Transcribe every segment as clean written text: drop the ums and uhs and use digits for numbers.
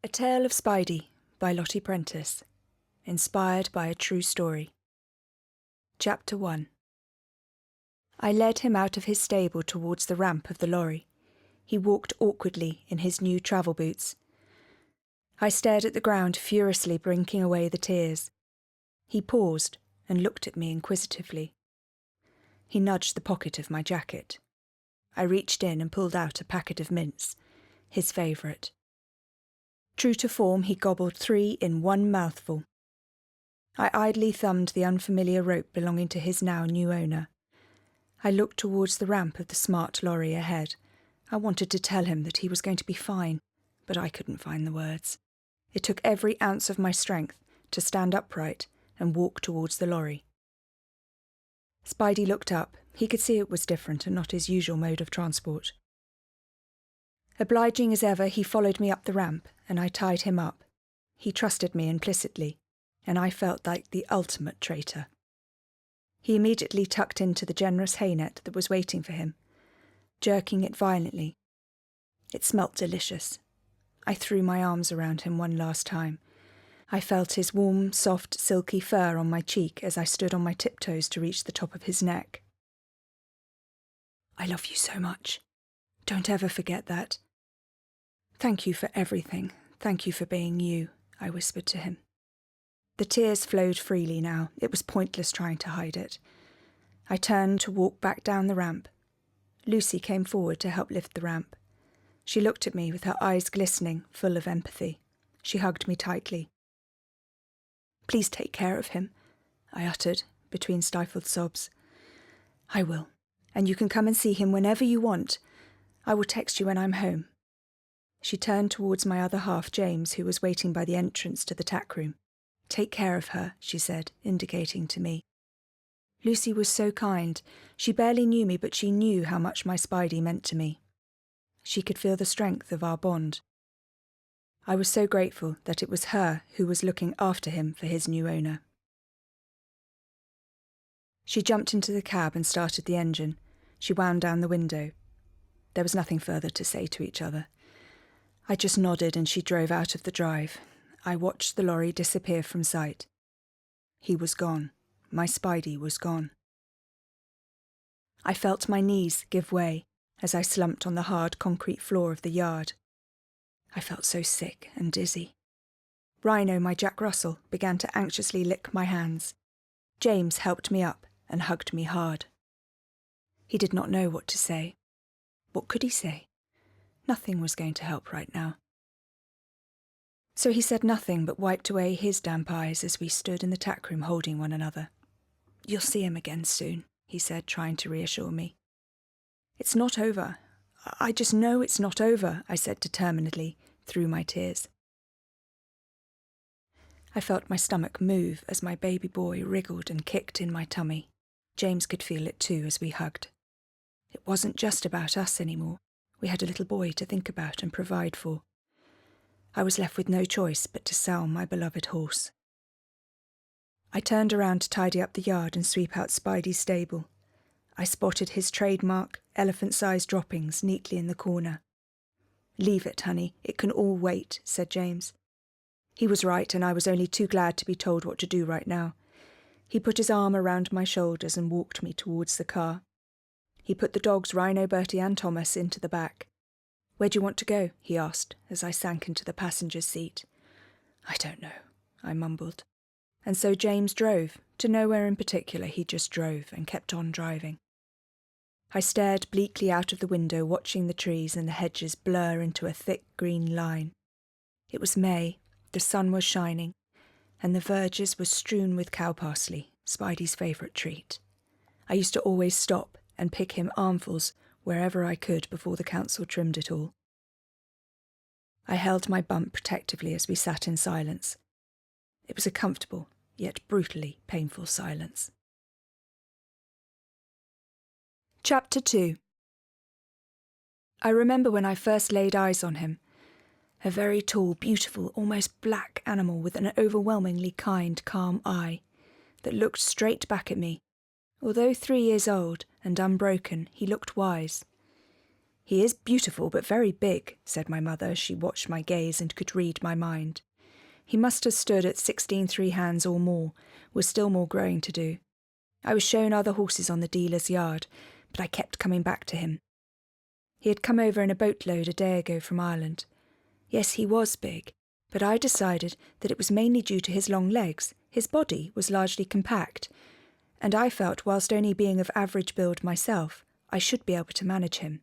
A Tale of Spidy by Lottie Prentice. Inspired by a true story. Chapter 1. I led him out of his stable towards the ramp of the lorry. He walked awkwardly in his new travel boots. I stared at the ground, furiously blinking away the tears. He paused and looked at me inquisitively. He nudged the pocket of my jacket. I reached in and pulled out a packet of mints, his favourite. True to form, he gobbled 3 in one mouthful. I idly thumbed the unfamiliar rope belonging to his now new owner. I looked towards the ramp of the smart lorry ahead. I wanted to tell him that he was going to be fine, but I couldn't find the words. It took every ounce of my strength to stand upright and walk towards the lorry. Spidey looked up. He could see it was different and not his usual mode of transport. Obliging as ever, he followed me up the ramp, and I tied him up. He trusted me implicitly, and I felt like the ultimate traitor. He immediately tucked into the generous hay net that was waiting for him, jerking it violently. It smelt delicious. I threw my arms around him one last time. I felt his warm, soft, silky fur on my cheek as I stood on my tiptoes to reach the top of his neck. "I love you so much. Don't ever forget that. Thank you for everything. Thank you for being you," I whispered to him. The tears flowed freely now. It was pointless trying to hide it. I turned to walk back down the ramp. Lucy came forward to help lift the ramp. She looked at me with her eyes glistening, full of empathy. She hugged me tightly. "Please take care of him," I uttered, between stifled sobs. "I will, and you can come and see him whenever you want. I will text you when I'm home." She turned towards my other half, James, who was waiting by the entrance to the tack room. "Take care of her," she said, indicating to me. Lucy was so kind. She barely knew me, but she knew how much my Spidey meant to me. She could feel the strength of our bond. I was so grateful that it was her who was looking after him for his new owner. She jumped into the cab and started the engine. She wound down the window. There was nothing further to say to each other. I just nodded and she drove out of the drive. I watched the lorry disappear from sight. He was gone. My Spidey was gone. I felt my knees give way as I slumped on the hard concrete floor of the yard. I felt so sick and dizzy. Rhino, my Jack Russell, began to anxiously lick my hands. James helped me up and hugged me hard. He did not know what to say. What could he say? Nothing was going to help right now. So he said nothing but wiped away his damp eyes as we stood in the tack room holding one another. "You'll see him again soon," he said, trying to reassure me. "It's not over. I just know it's not over," I said determinedly, through my tears. I felt my stomach move as my baby boy wriggled and kicked in my tummy. James could feel it too as we hugged. It wasn't just about us anymore. We had a little boy to think about and provide for. I was left with no choice but to sell my beloved horse. I turned around to tidy up the yard and sweep out Spidey's stable. I spotted his trademark, elephant-sized droppings neatly in the corner. "Leave it, honey. It can all wait," said James. He was right, and I was only too glad to be told what to do right now. He put his arm around my shoulders and walked me towards the car. He put the dogs, Rhino, Bertie and Thomas, into the back. "Where do you want to go?" he asked, as I sank into the passenger's seat. "I don't know," I mumbled. And so James drove. To nowhere in particular, he just drove and kept on driving. I stared bleakly out of the window, watching the trees and the hedges blur into a thick green line. It was May, the sun was shining, and the verges were strewn with cow parsley, Spidey's favourite treat. I used to always stop and pick him armfuls wherever I could before the council trimmed it all. I held my bump protectively as we sat in silence. It was a comfortable, yet brutally painful silence. Chapter 2. I remember when I first laid eyes on him. A very tall, beautiful, almost black animal with an overwhelmingly kind, calm eye that looked straight back at me. Although 3 years old and unbroken, he looked wise. "He is beautiful, but very big," said my mother as she watched my gaze and could read my mind. He must have stood at 16 3 hands or more, with still more growing to do. I was shown other horses on the dealer's yard, but I kept coming back to him. He had come over in a boatload a day ago from Ireland. Yes, he was big, but I decided that it was mainly due to his long legs. His body was largely compact, and I felt, whilst only being of average build myself, I should be able to manage him.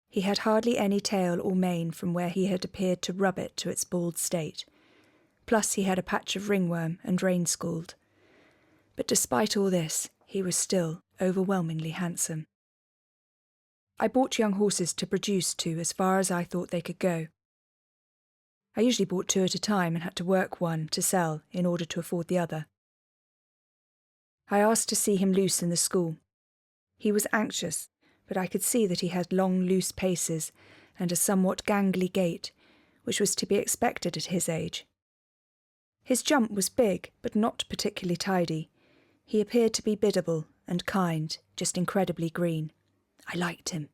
He had hardly any tail or mane from where he had appeared to rub it to its bald state. Plus he had a patch of ringworm and rain scald. But despite all this, he was still overwhelmingly handsome. I bought young horses to produce to as far as I thought they could go. I usually bought 2 at a time and had to work one to sell in order to afford the other. I asked to see him loose in the school. He was anxious, but I could see that he had long, loose paces and a somewhat gangly gait, which was to be expected at his age. His jump was big, but not particularly tidy. He appeared to be biddable and kind, just incredibly green. I liked him.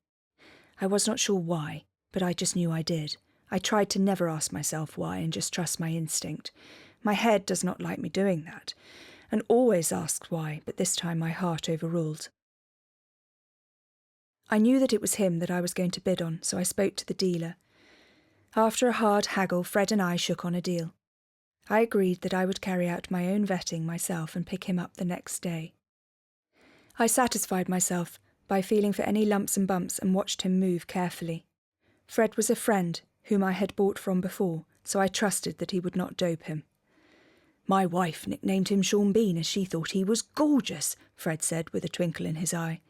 I was not sure why, but I just knew I did. I tried to never ask myself why and just trust my instinct. My head does not like me doing that, and always asks why, but this time my heart overruled. I knew that it was him that I was going to bid on, so I spoke to the dealer. After a hard haggle, Fred and I shook on a deal. I agreed that I would carry out my own vetting myself and pick him up the next day. I satisfied myself by feeling for any lumps and bumps and watched him move carefully. Fred was a friend whom I had bought from before, so I trusted that he would not dope him. "My wife nicknamed him Sean Bean as she thought he was gorgeous," Fred said with a twinkle in his eye.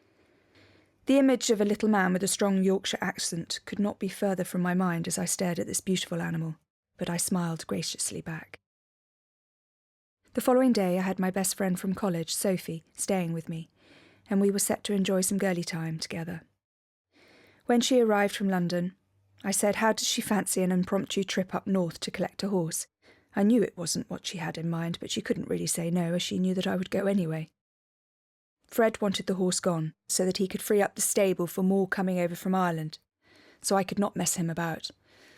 The image of a little man with a strong Yorkshire accent could not be further from my mind as I stared at this beautiful animal, but I smiled graciously back. The following day I had my best friend from college, Sophie, staying with me, and we were set to enjoy some girly time together. When she arrived from London, I said, how did she fancy an impromptu trip up north to collect a horse? I knew it wasn't what she had in mind, but she couldn't really say no, as she knew that I would go anyway. Fred wanted the horse gone, so that he could free up the stable for more coming over from Ireland, so I could not mess him about.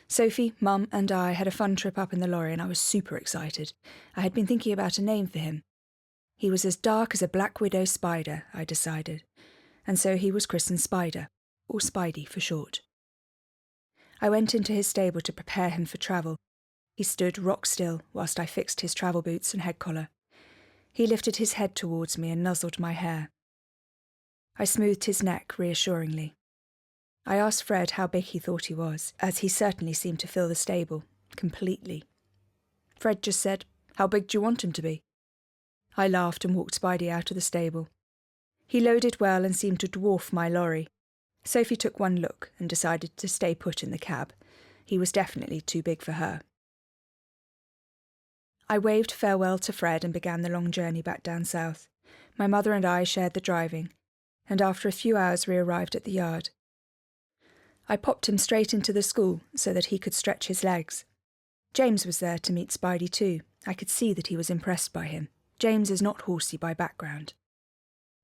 Sophie, Mum, and I had a fun trip up in the lorry, and I was super excited. I had been thinking about a name for him. He was as dark as a black widow spider, I decided, and so he was christened Spider, or Spidey for short. I went into his stable to prepare him for travel. He stood rock still whilst I fixed his travel boots and head collar. He lifted his head towards me and nuzzled my hair. I smoothed his neck reassuringly. I asked Fred how big he thought he was, as he certainly seemed to fill the stable, completely. Fred just said, "How big do you want him to be?" I laughed and walked Spidey out of the stable. He loaded well and seemed to dwarf my lorry. Sophie took one look and decided to stay put in the cab. He was definitely too big for her. I waved farewell to Fred and began the long journey back down south. My mother and I shared the driving, and after a few hours we arrived at the yard. I popped him straight into the school so that he could stretch his legs. James was there to meet Spidey too. I could see that he was impressed by him. James is not horsey by background,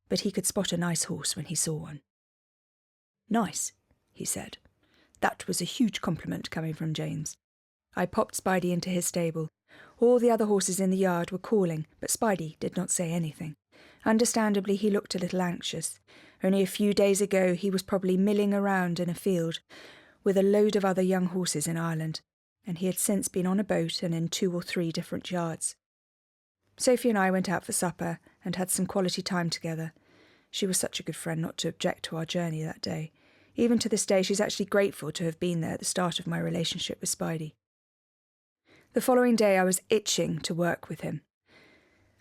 but he could spot a nice horse when he saw one. "Nice," he said. That was a huge compliment coming from James. I popped Spidey into his stable. All the other horses in the yard were calling, but Spidey did not say anything. Understandably, he looked a little anxious. Only a few days ago he was probably milling around in a field with a load of other young horses in Ireland, and he had since been on a boat and in 2 or 3 different yards. Sophie and I went out for supper and had some quality time together. She was such a good friend not to object to our journey that day. Even to this day, she's actually grateful to have been there at the start of my relationship with Spidey. The following day I was itching to work with him.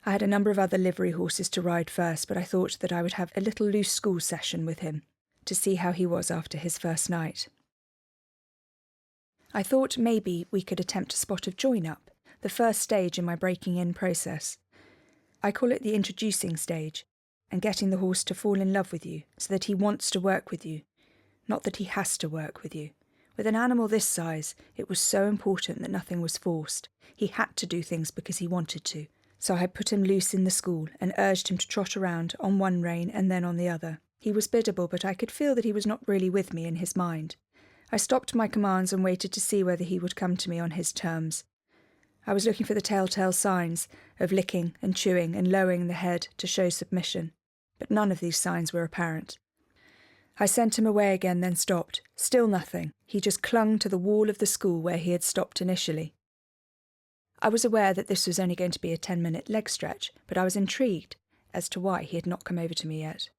I had a number of other livery horses to ride first, but I thought that I would have a little loose school session with him to see how he was after his first night. I thought maybe we could attempt a spot of join-up, the first stage in my breaking in process. I call it the introducing stage, and getting the horse to fall in love with you so that he wants to work with you, not that he has to work with you. With an animal this size, it was so important that nothing was forced. He had to do things because he wanted to. So I put him loose in the school and urged him to trot around on one rein and then on the other. He was biddable, but I could feel that he was not really with me in his mind. I stopped my commands and waited to see whether he would come to me on his terms. I was looking for the telltale signs of licking and chewing and lowering the head to show submission, but none of these signs were apparent. I sent him away again, then stopped. Still nothing. He just clung to the wall of the school where he had stopped initially. I was aware that this was only going to be a 10-minute leg stretch, but I was intrigued as to why he had not come over to me yet.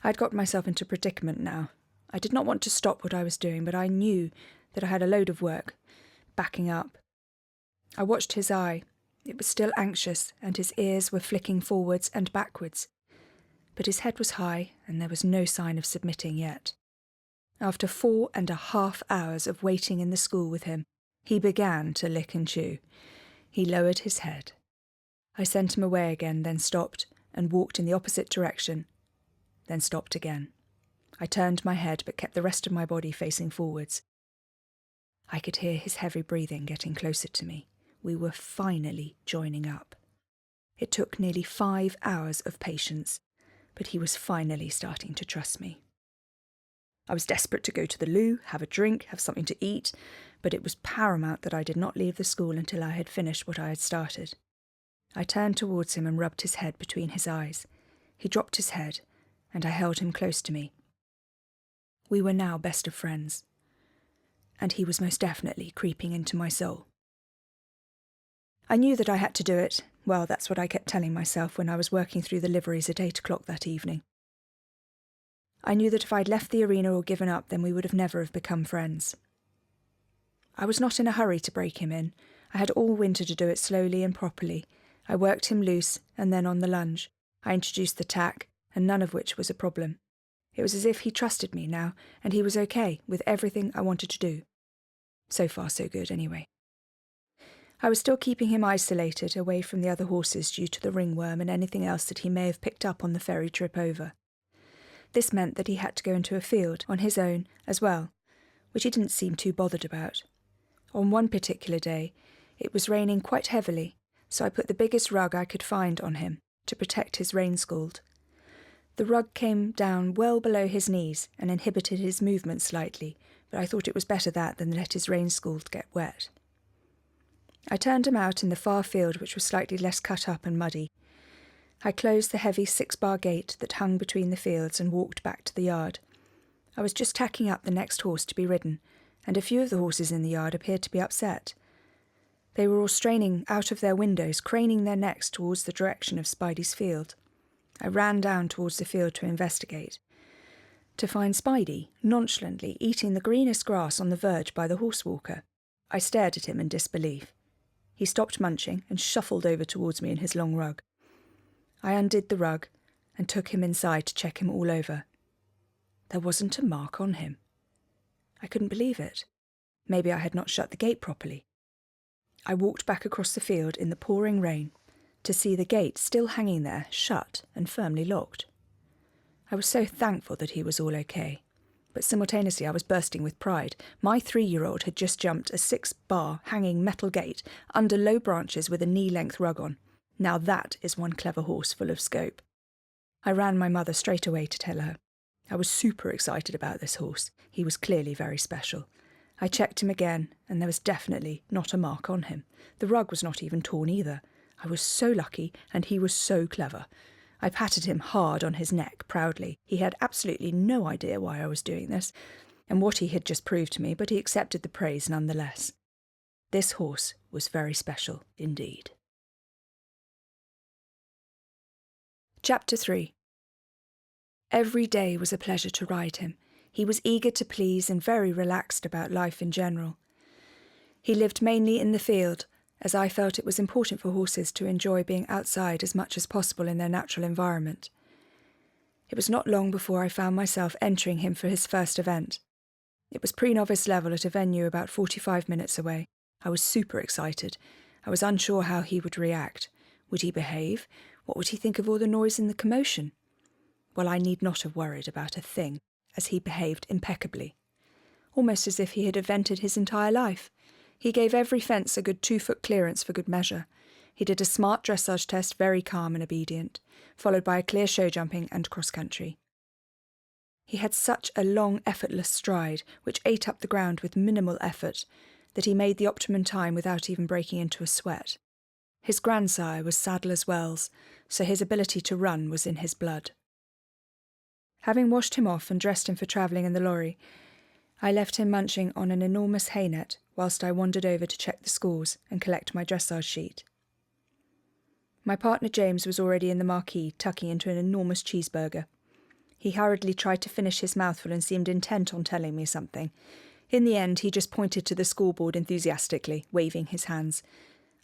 I had got myself into a predicament now. I did not want to stop what I was doing, but I knew that I had a load of work backing up. I watched his eye. It was still anxious, and his ears were flicking forwards and backwards. But his head was high, and there was no sign of submitting yet. After 4.5 hours of waiting in the school with him, he began to lick and chew. He lowered his head. I sent him away again, then stopped, and walked in the opposite direction, then stopped again. I turned my head, but kept the rest of my body facing forwards. I could hear his heavy breathing getting closer to me. We were finally joining up. It took nearly 5 hours of patience, but he was finally starting to trust me. I was desperate to go to the loo, have a drink, have something to eat, but it was paramount that I did not leave the school until I had finished what I had started. I turned towards him and rubbed his head between his eyes. He dropped his head, and I held him close to me. We were now best of friends, and he was most definitely creeping into my soul. I knew that I had to do it. Well, that's what I kept telling myself when I was working through the liveries at 8 o'clock that evening. I knew that if I'd left the arena or given up, then we would have never have become friends. I was not in a hurry to break him in. I had all winter to do it slowly and properly. I worked him loose, and then on the lunge. I introduced the tack, and none of which was a problem. It was as if he trusted me now, and he was okay with everything I wanted to do. So far, so good, anyway. I was still keeping him isolated, away from the other horses due to the ringworm and anything else that he may have picked up on the ferry trip over. This meant that he had to go into a field on his own as well, which he didn't seem too bothered about. On one particular day, it was raining quite heavily, so I put the biggest rug I could find on him to protect his rain scald. The rug came down well below his knees and inhibited his movement slightly, but I thought it was better that than let his rain scald get wet. I turned him out in the far field, which was slightly less cut up and muddy. I closed the heavy 6-bar gate that hung between the fields and walked back to the yard. I was just tacking up the next horse to be ridden, and a few of the horses in the yard appeared to be upset. They were all straining out of their windows, craning their necks towards the direction of Spidy's field. I ran down towards the field to investigate, to find Spidey nonchalantly eating the greenest grass on the verge by the horsewalker. I stared at him in disbelief. He stopped munching and shuffled over towards me in his long rug. I undid the rug and took him inside to check him all over. There wasn't a mark on him. I couldn't believe it. Maybe I had not shut the gate properly. I walked back across the field in the pouring rain to see the gate still hanging there, shut and firmly locked. I was so thankful that he was all okay, but simultaneously I was bursting with pride. My 3-year-old had just jumped a 6-bar hanging metal gate under low branches with a knee-length rug on. Now that is one clever horse full of scope. I ran my mother straight away to tell her. I was super excited about this horse. He was clearly very special. I checked him again, and there was definitely not a mark on him. The rug was not even torn either. I was so lucky, and he was so clever. I patted him hard on his neck proudly. He had absolutely no idea why I was doing this, and what he had just proved to me, but he accepted the praise nonetheless. This horse was very special indeed. Chapter 3. Every day was a pleasure to ride him. He was eager to please and very relaxed about life in general. He lived mainly in the field, as I felt it was important for horses to enjoy being outside as much as possible in their natural environment. It was not long before I found myself entering him for his first event. It was pre-novice level at a venue about 45 minutes away. I was super excited. I was unsure how he would react. Would he behave? What would he think of all the noise and the commotion? Well, I need not have worried about a thing, as he behaved impeccably. Almost as if he had evented his entire life. He gave every fence a good 2-foot clearance for good measure. He did a smart dressage test, very calm and obedient, followed by a clear show jumping and cross-country. He had such a long, effortless stride, which ate up the ground with minimal effort, that he made the optimum time without even breaking into a sweat. His grandsire was saddle as Wells, so his ability to run was in his blood. Having washed him off and dressed him for travelling in the lorry, I left him munching on an enormous hay net whilst I wandered over to check the scores and collect my dressage sheet. My partner James was already in the marquee, tucking into an enormous cheeseburger. He hurriedly tried to finish his mouthful and seemed intent on telling me something. In the end, he just pointed to the scoreboard enthusiastically, waving his hands.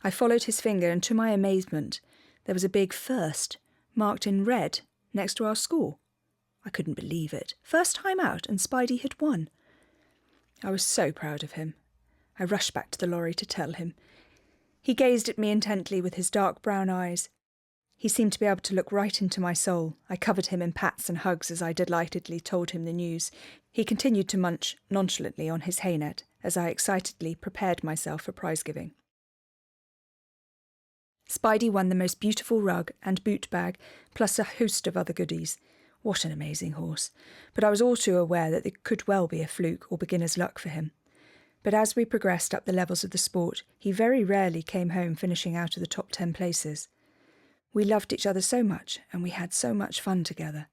I followed his finger, and to my amazement, there was a big first, marked in red, next to our score. I couldn't believe it. First time out, and Spidey had won. I was so proud of him. I rushed back to the lorry to tell him. He gazed at me intently with his dark brown eyes. He seemed to be able to look right into my soul. I covered him in pats and hugs as I delightedly told him the news. He continued to munch nonchalantly on his hay net as I excitedly prepared myself for prize-giving. Spidey won the most beautiful rug and boot bag, plus a host of other goodies. What an amazing horse. But I was all too aware that it could well be a fluke or beginner's luck for him. But as we progressed up the levels of the sport, he very rarely came home finishing out of the top 10 places. We loved each other so much, and we had so much fun together.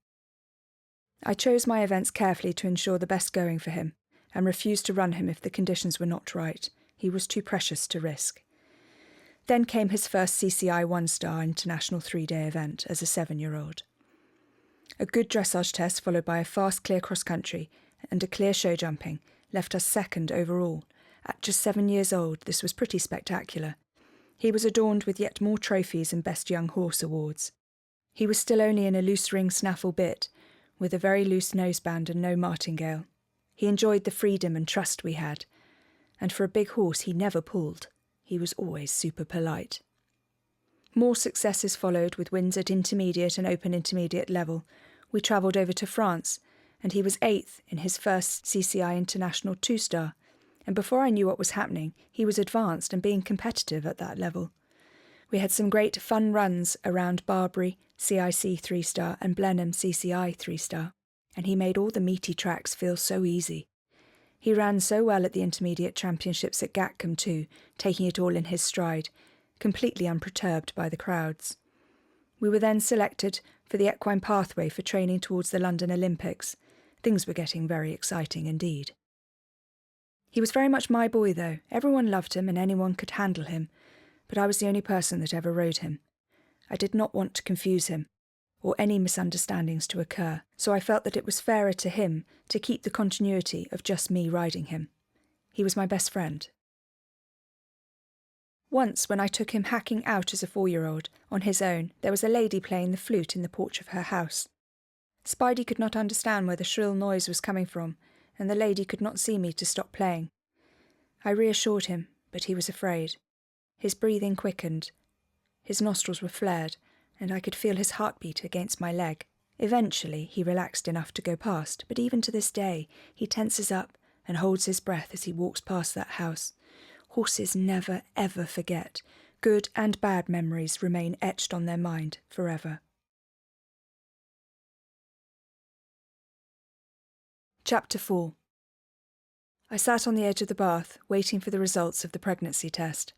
I chose my events carefully to ensure the best going for him, and refused to run him if the conditions were not right. He was too precious to risk. Then came his first CCI 1-star international 3-day event as a 7-year-old. A good dressage test followed by a fast clear cross-country and a clear show jumping left us second overall. At just 7 years old, this was pretty spectacular. He was adorned with yet more trophies and Best Young Horse awards. He was still only in a loose ring snaffle bit, with a very loose noseband and no martingale. He enjoyed the freedom and trust we had, and for a big horse he never pulled. He was always super polite. More successes followed, with wins at intermediate and open intermediate level. We travelled over to France, and he was 8th in his first CCI International 2-star. And before I knew what was happening, he was advanced and being competitive at that level. We had some great fun runs around Barbary, CIC 3-star, and Blenheim CCI 3-star, and he made all the meaty tracks feel so easy. He ran so well at the intermediate championships at Gatcombe too, taking it all in his stride, completely unperturbed by the crowds. We were then selected for the equine pathway for training towards the London Olympics. Things were getting very exciting indeed. He was very much my boy, though. Everyone loved him and anyone could handle him, but I was the only person that ever rode him. I did not want to confuse him, or any misunderstandings to occur, so I felt that it was fairer to him to keep the continuity of just me riding him. He was my best friend. Once, when I took him hacking out as a 4-year-old, on his own, there was a lady playing the flute in the porch of her house. Spidey could not understand where the shrill noise was coming from, and the lady could not see me to stop playing. I reassured him, but he was afraid. His breathing quickened. His nostrils were flared, and I could feel his heartbeat against my leg. Eventually, he relaxed enough to go past, but even to this day, he tenses up and holds his breath as he walks past that house. Horses never, ever forget. Good and bad memories remain etched on their mind forever. Chapter 4. I sat on the edge of the bath, waiting for the results of the pregnancy test.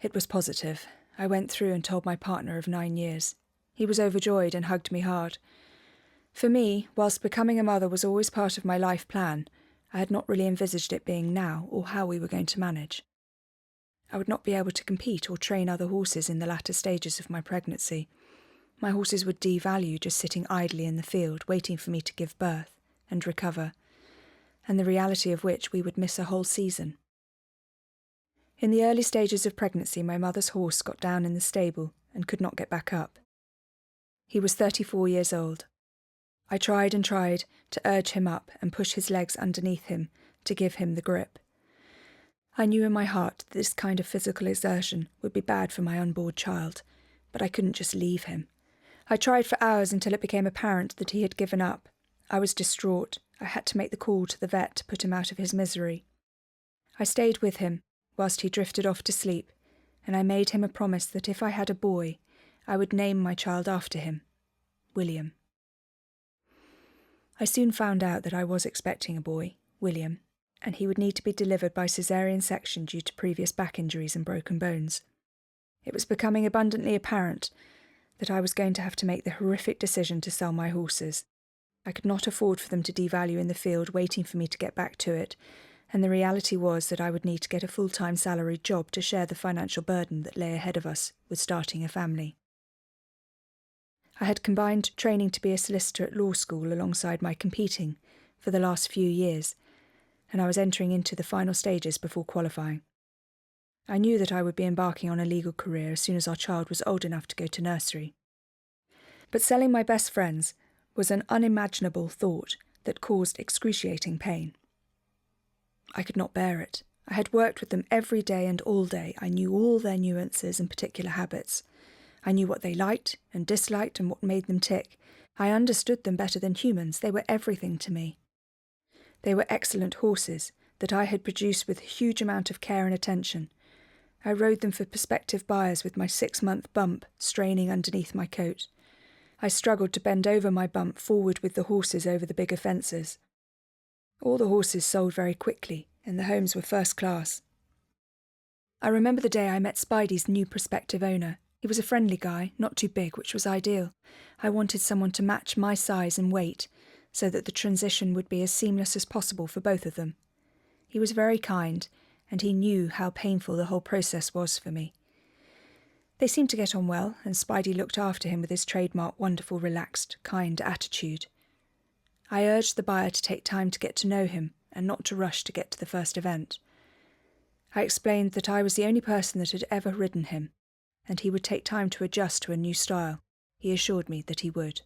It was positive. I went through and told my partner of 9 years. He was overjoyed and hugged me hard. For me, whilst becoming a mother was always part of my life plan, I had not really envisaged it being now or how we were going to manage. I would not be able to compete or train other horses in the latter stages of my pregnancy. My horses would devalue just sitting idly in the field, waiting for me to give birth and recover, and the reality of which we would miss a whole season. In the early stages of pregnancy, my mother's horse got down in the stable and could not get back up. He was 34 years old. I tried and tried to urge him up and push his legs underneath him to give him the grip. I knew in my heart that this kind of physical exertion would be bad for my unborn child, but I couldn't just leave him. I tried for hours until it became apparent that he had given up. I was distraught. I had to make the call to the vet to put him out of his misery. I stayed with him whilst he drifted off to sleep, and I made him a promise that if I had a boy, I would name my child after him, William. I soon found out that I was expecting a boy, William, and he would need to be delivered by caesarean section due to previous back injuries and broken bones. It was becoming abundantly apparent that I was going to have to make the horrific decision to sell my horses. I could not afford for them to devalue in the field waiting for me to get back to it, and the reality was that I would need to get a full-time salaried job to share the financial burden that lay ahead of us with starting a family. I had combined training to be a solicitor at law school alongside my competing for the last few years, and I was entering into the final stages before qualifying. I knew that I would be embarking on a legal career as soon as our child was old enough to go to nursery. But selling my best friends was an unimaginable thought that caused excruciating pain. I could not bear it. I had worked with them every day and all day. I knew all their nuances and particular habits. I knew what they liked and disliked and what made them tick. I understood them better than humans. They were everything to me. They were excellent horses that I had produced with a huge amount of care and attention. I rode them for prospective buyers with my 6-month bump straining underneath my coat. I struggled to bend over my bump forward with the horses over the bigger fences. All the horses sold very quickly, and the homes were first class. I remember the day I met Spidy's new prospective owner. He was a friendly guy, not too big, which was ideal. I wanted someone to match my size and weight, so that the transition would be as seamless as possible for both of them. He was very kind, and he knew how painful the whole process was for me. They seemed to get on well, and Spidey looked after him with his trademark wonderful, relaxed, kind attitude. I urged the buyer to take time to get to know him and not to rush to get to the first event. I explained that I was the only person that had ever ridden him, and he would take time to adjust to a new style. He assured me that he would.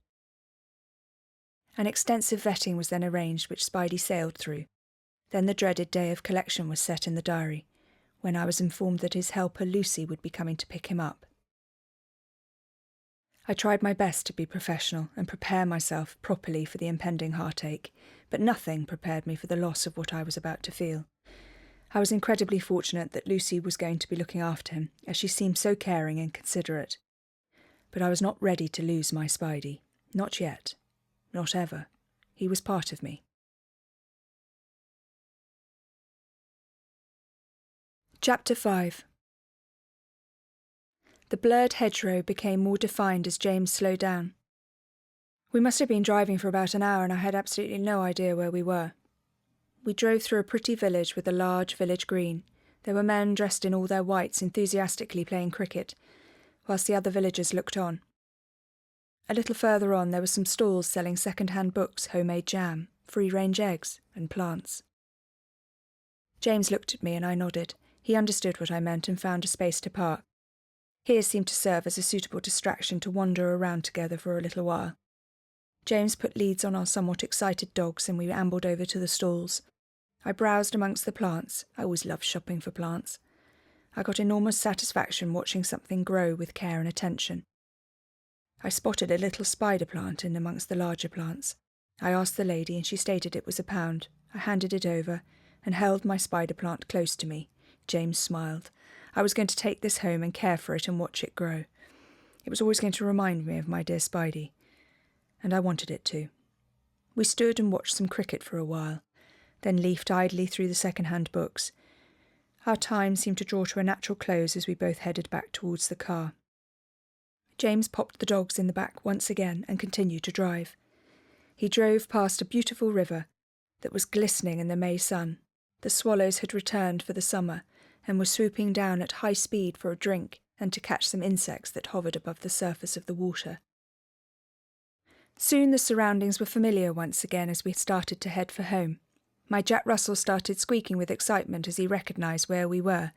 An extensive vetting was then arranged, which Spidey sailed through. Then the dreaded day of collection was set in the diary, when I was informed that his helper Lucy would be coming to pick him up. I tried my best to be professional and prepare myself properly for the impending heartache, but nothing prepared me for the loss of what I was about to feel. I was incredibly fortunate that Lucy was going to be looking after him, as she seemed so caring and considerate. But I was not ready to lose my Spidey. Not yet. Not ever. He was part of me. Chapter 5. The blurred hedgerow became more defined as James slowed down. We must have been driving for about an hour, and I had absolutely no idea where we were. We drove through a pretty village with a large village green. There were men dressed in all their whites enthusiastically playing cricket, whilst the other villagers looked on. A little further on there were some stalls selling second-hand books, homemade jam, free-range eggs, and plants. James looked at me and I nodded. He understood what I meant and found a space to park. Here seemed to serve as a suitable distraction to wander around together for a little while. James put leads on our somewhat excited dogs and we ambled over to the stalls. I browsed amongst the plants. I always loved shopping for plants. I got enormous satisfaction watching something grow with care and attention. I spotted a little spider plant in amongst the larger plants. I asked the lady and she stated it was £1. I handed it over and held my spider plant close to me. James smiled. I was going to take this home and care for it and watch it grow. It was always going to remind me of my dear Spidey. And I wanted it to. We stood and watched some cricket for a while, then leafed idly through the second-hand books. Our time seemed to draw to a natural close as we both headed back towards the car. James popped the dogs in the back once again and continued to drive. He drove past a beautiful river that was glistening in the May sun. The swallows had returned for the summer and were swooping down at high speed for a drink and to catch some insects that hovered above the surface of the water. Soon the surroundings were familiar once again as we started to head for home. My Jack Russell started squeaking with excitement as he recognised where we were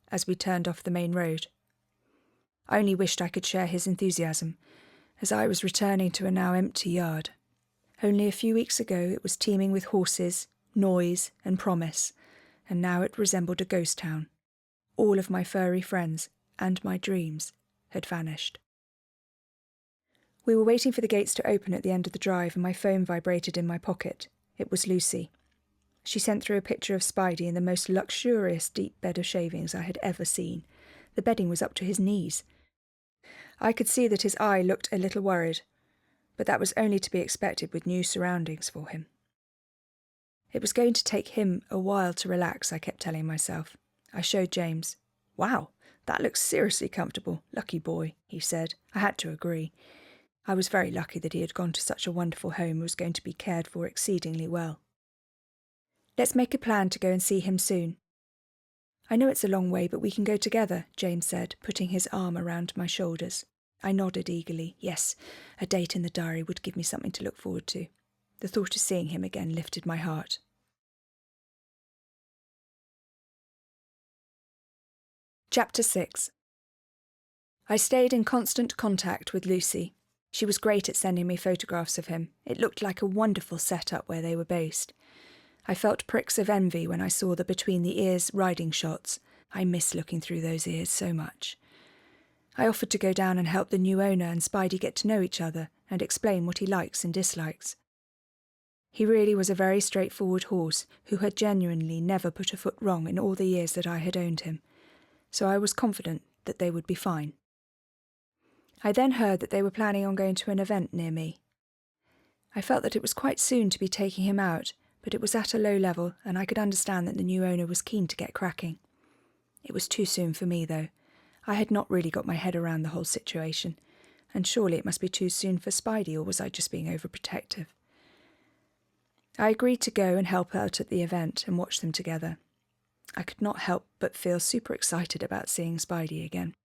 as we turned off the main road. I only wished I could share his enthusiasm, as I was returning to a now empty yard. Only a few weeks ago it was teeming with horses, noise and promise, and now it resembled a ghost town. All of my furry friends and my dreams had vanished. We were waiting for the gates to open at the end of the drive and my phone vibrated in my pocket. It was Lucy. She sent through a picture of Spidey in the most luxurious deep bed of shavings I had ever seen. The bedding was up to his knees. I could see that his eye looked a little worried. but that was only to be expected with new surroundings for him. It was going to take him a while to relax, I kept telling myself. I showed James. "Wow, that looks seriously comfortable. Lucky boy," he said. I had to agree. I was very lucky that he had gone to such a wonderful home and was going to be cared for exceedingly well. "Let's make a plan to go and see him soon." "I know it's a long way, but we can go together," James said, putting his arm around my shoulders. I nodded eagerly. Yes, a date in the diary would give me something to look forward to. The thought of seeing him again lifted my heart. Chapter 6. I stayed in constant contact with Lucy. She was great at sending me photographs of him. It looked like a wonderful setup where they were based. I felt pricks of envy when I saw the between-the-ears riding shots. I miss looking through those ears so much. I offered to go down and help the new owner and Spidey get to know each other and explain what he likes and dislikes. He really was a very straightforward horse who had genuinely never put a foot wrong in all the years that I had owned him, so I was confident that they would be fine. I then heard that they were planning on going to an event near me. I felt that it was quite soon to be taking him out, but it was at a low level and I could understand that the new owner was keen to get cracking. It was too soon for me, though. I had not really got my head around the whole situation, and surely it must be too soon for Spidey, or was I just being overprotective? I agreed to go and help out at the event and watch them together. I could not help but feel super excited about seeing Spidey again.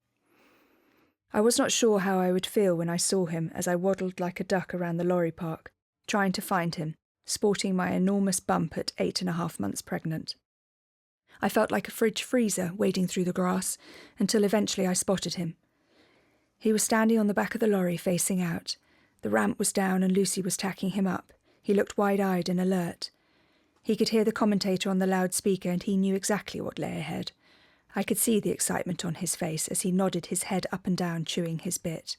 I was not sure how I would feel when I saw him as I waddled like a duck around the lorry park, trying to find him, sporting my enormous bump at 8.5 months pregnant. I felt like a fridge freezer wading through the grass until eventually I spotted him. He was standing on the back of the lorry facing out. The ramp was down and Lucy was tacking him up. He looked wide-eyed and alert. He could hear the commentator on the loudspeaker and he knew exactly what lay ahead. I could see the excitement on his face as he nodded his head up and down, chewing his bit.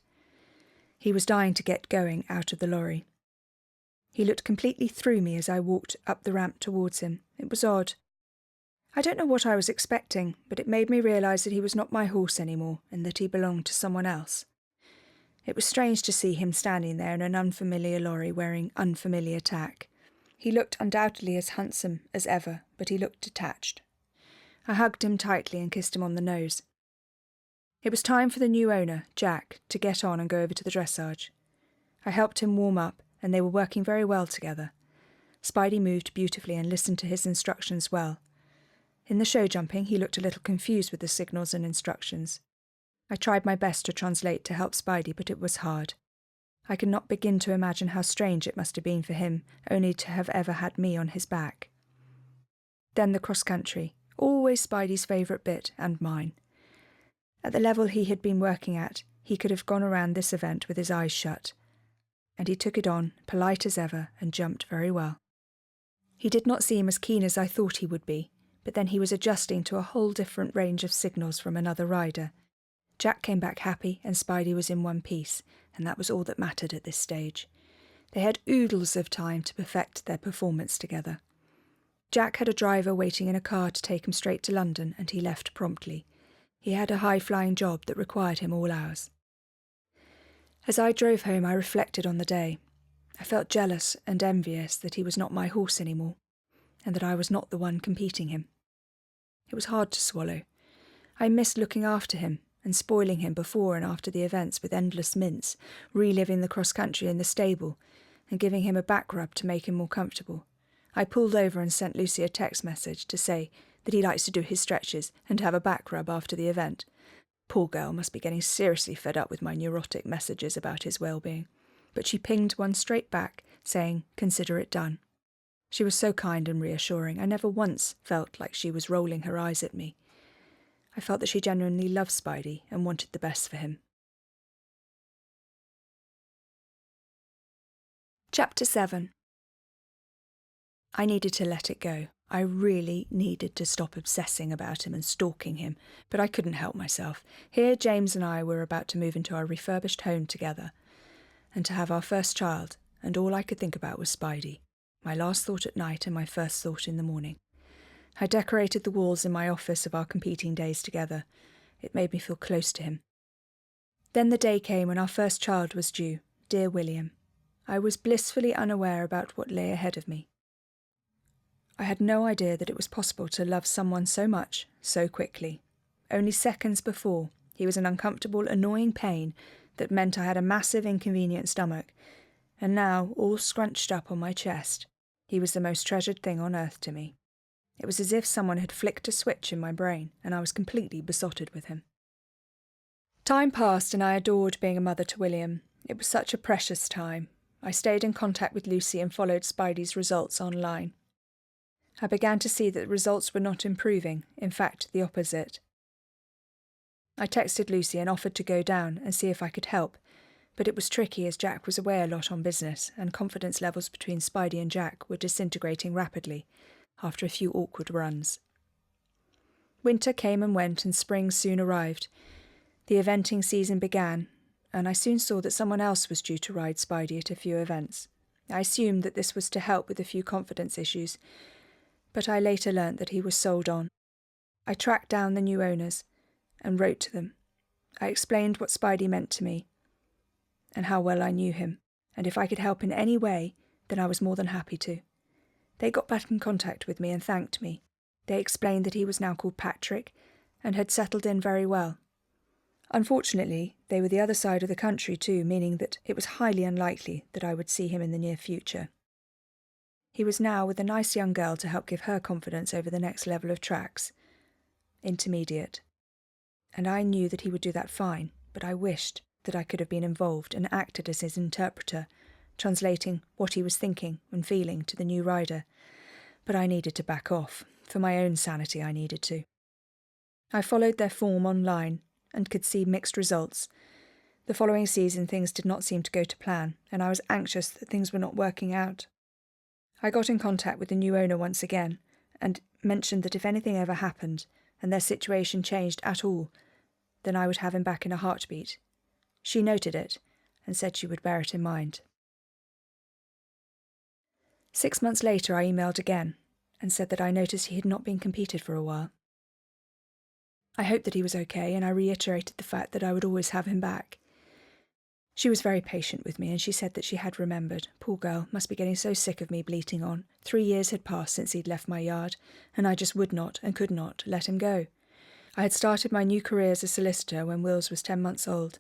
He was dying to get going out of the lorry. He looked completely through me as I walked up the ramp towards him. It was odd. I don't know what I was expecting, but it made me realise that he was not my horse anymore and that he belonged to someone else. It was strange to see him standing there in an unfamiliar lorry wearing unfamiliar tack. He looked undoubtedly as handsome as ever, but he looked detached. I hugged him tightly and kissed him on the nose. It was time for the new owner, Jack, to get on and go over to the dressage. I helped him warm up, and they were working very well together. Spidey moved beautifully and listened to his instructions well. In the show jumping, he looked a little confused with the signals and instructions. I tried my best to translate to help Spidey, but it was hard. I could not begin to imagine how strange it must have been for him only to have ever had me on his back. Then the cross-country, always Spidey's favourite bit, and mine. At the level he had been working at, he could have gone around this event with his eyes shut. And he took it on, polite as ever, and jumped very well. He did not seem as keen as I thought he would be, but then he was adjusting to a whole different range of signals from another rider. Jack came back happy, and Spidey was in one piece, and that was all that mattered at this stage. They had oodles of time to perfect their performance together. Jack had a driver waiting in a car to take him straight to London, and he left promptly. He had a high-flying job that required him all hours. As I drove home, I reflected on the day. I felt jealous and envious that he was not my horse anymore, and that I was not the one competing him. It was hard to swallow. I missed looking after him and spoiling him before and after the events with endless mints, reliving the cross-country in the stable, and giving him a back rub to make him more comfortable. I pulled over and sent Lucy a text message to say that he likes to do his stretches and have a back rub after the event. Poor girl must be getting seriously fed up with my neurotic messages about his well-being. But she pinged one straight back, saying, "Consider it done." She was so kind and reassuring. I never once felt like she was rolling her eyes at me. I felt that she genuinely loved Spidey and wanted the best for him. Chapter 7. I needed to let it go. I really needed to stop obsessing about him and stalking him, but I couldn't help myself. Here James and I were about to move into our refurbished home together, and to have our first child, and all I could think about was Spidey. My last thought at night and my first thought in the morning. I decorated the walls in my office of our competing days together. It made me feel close to him. Then the day came when our first child was due, dear William. I was blissfully unaware about what lay ahead of me. I had no idea that it was possible to love someone so much, so quickly. Only seconds before, he was an uncomfortable, annoying pain that meant I had a massive, inconvenient stomach, and now, all scrunched up on my chest, he was the most treasured thing on earth to me. It was as if someone had flicked a switch in my brain, and I was completely besotted with him. Time passed, and I adored being a mother to William. It was such a precious time. I stayed in contact with Lucy and followed Spidy's results online. I began to see that the results were not improving, in fact, the opposite. I texted Lucy and offered to go down and see if I could help, but it was tricky as Jack was away a lot on business, and confidence levels between Spidey and Jack were disintegrating rapidly, after a few awkward runs. Winter came and went, and spring soon arrived. The eventing season began, and I soon saw that someone else was due to ride Spidey at a few events. I assumed that this was to help with a few confidence issues, but I later learnt that he was sold on. I tracked down the new owners and wrote to them. I explained what Spidey meant to me, and how well I knew him, and if I could help in any way, then I was more than happy to. They got back in contact with me and thanked me. They explained that he was now called Patrick, and had settled in very well. Unfortunately, they were the other side of the country too, meaning that it was highly unlikely that I would see him in the near future. He was now with a nice young girl to help give her confidence over the next level of tracks, intermediate. And I knew that he would do that fine, but I wished that I could have been involved and acted as his interpreter, translating what he was thinking and feeling to the new rider. But I needed to back off. For my own sanity, I needed to. I followed their form online and could see mixed results. The following season things did not seem to go to plan, and I was anxious that things were not working out. I got in contact with the new owner once again, and mentioned that if anything ever happened, and their situation changed at all, then I would have him back in a heartbeat. She noted it, and said she would bear it in mind. 6 months later I emailed again, and said that I noticed he had not been competed for a while. I hoped that he was okay, and I reiterated the fact that I would always have him back. She was very patient with me, and she said that she had remembered. Poor girl, must be getting so sick of me bleating on. 3 years had passed since he'd left my yard, and I just would not and could not let him go. I had started my new career as a solicitor when Wills was 10 months old,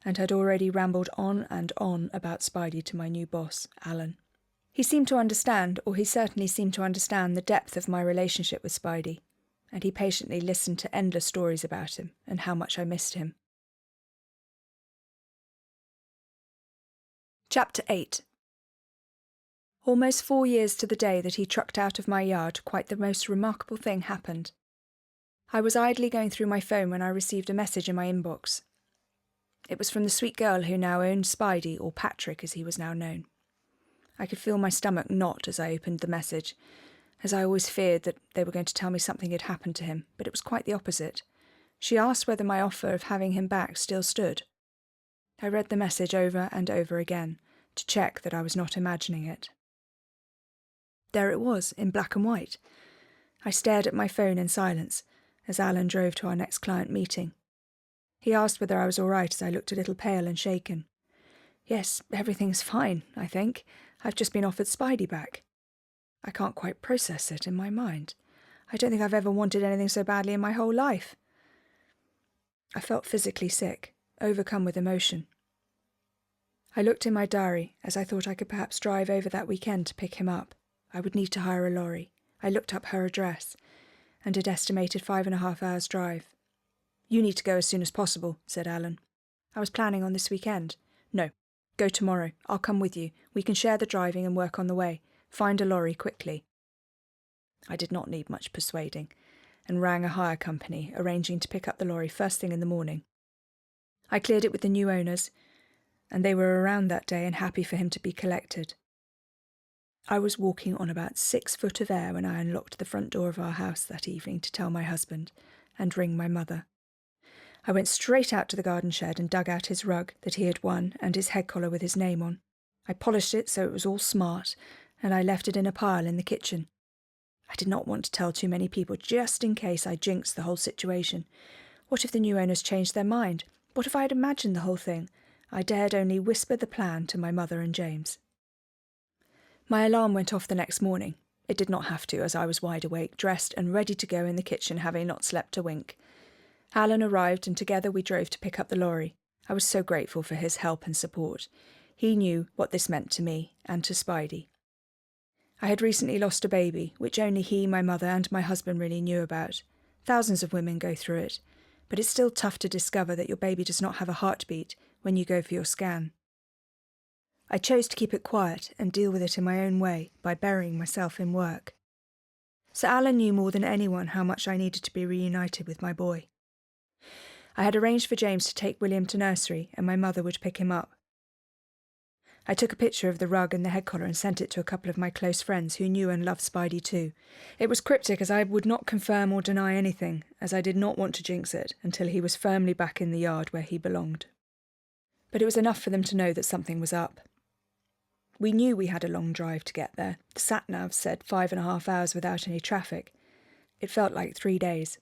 and had already rambled on and on about Spidey to my new boss, Alan. He seemed to understand, or he certainly seemed to understand, the depth of my relationship with Spidey, and he patiently listened to endless stories about him and how much I missed him. Chapter 8. Almost 4 years to the day that he trucked out of my yard, quite the most remarkable thing happened. I was idly going through my phone when I received a message in my inbox. It was from the sweet girl who now owned Spidey, or Patrick as he was now known. I could feel my stomach knot as I opened the message, as I always feared that they were going to tell me something had happened to him, but it was quite the opposite. She asked whether my offer of having him back still stood. I read the message over and over again, to check that I was not imagining it. There it was, in black and white. I stared at my phone in silence, as Alan drove to our next client meeting. He asked whether I was all right as I looked a little pale and shaken. Yes, everything's fine, I think. I've just been offered Spidey back. I can't quite process it in my mind. I don't think I've ever wanted anything so badly in my whole life. I felt physically sick, overcome with emotion. I looked in my diary, as I thought I could perhaps drive over that weekend to pick him up. I would need to hire a lorry. I looked up her address, and had estimated 5.5 hours' drive. You need to go as soon as possible, said Alan. I was planning on this weekend. No, go tomorrow. I'll come with you. We can share the driving and work on the way. Find a lorry quickly. I did not need much persuading, and rang a hire company, arranging to pick up the lorry first thing in the morning. I cleared it with the new owners, and they were around that day and happy for him to be collected. I was walking on about 6 foot of air when I unlocked the front door of our house that evening to tell my husband and ring my mother. I went straight out to the garden shed and dug out his rug that he had won and his head collar with his name on. I polished it so it was all smart, and I left it in a pile in the kitchen. I did not want to tell too many people, just in case I jinxed the whole situation. What if the new owners changed their mind? What if I had imagined the whole thing? I dared only whisper the plan to my mother and James. My alarm went off the next morning. It did not have to, as I was wide awake, dressed and ready to go in the kitchen, having not slept a wink. Alan arrived, and together we drove to pick up the lorry. I was so grateful for his help and support. He knew what this meant to me and to Spidey. I had recently lost a baby, which only he, my mother, and my husband really knew about. Thousands of women go through it, but it's still tough to discover that your baby does not have a heartbeat when you go for your scan. I chose to keep it quiet and deal with it in my own way by burying myself in work. Sir Alan knew more than anyone how much I needed to be reunited with my boy. I had arranged for James to take William to nursery, and my mother would pick him up. I took a picture of the rug and the head collar and sent it to a couple of my close friends who knew and loved Spidey too. It was cryptic, as I would not confirm or deny anything, as I did not want to jinx it until he was firmly back in the yard where he belonged. But it was enough for them to know that something was up. We knew we had a long drive to get there. The sat-nav said 5.5 hours without any traffic. It felt like 3 days.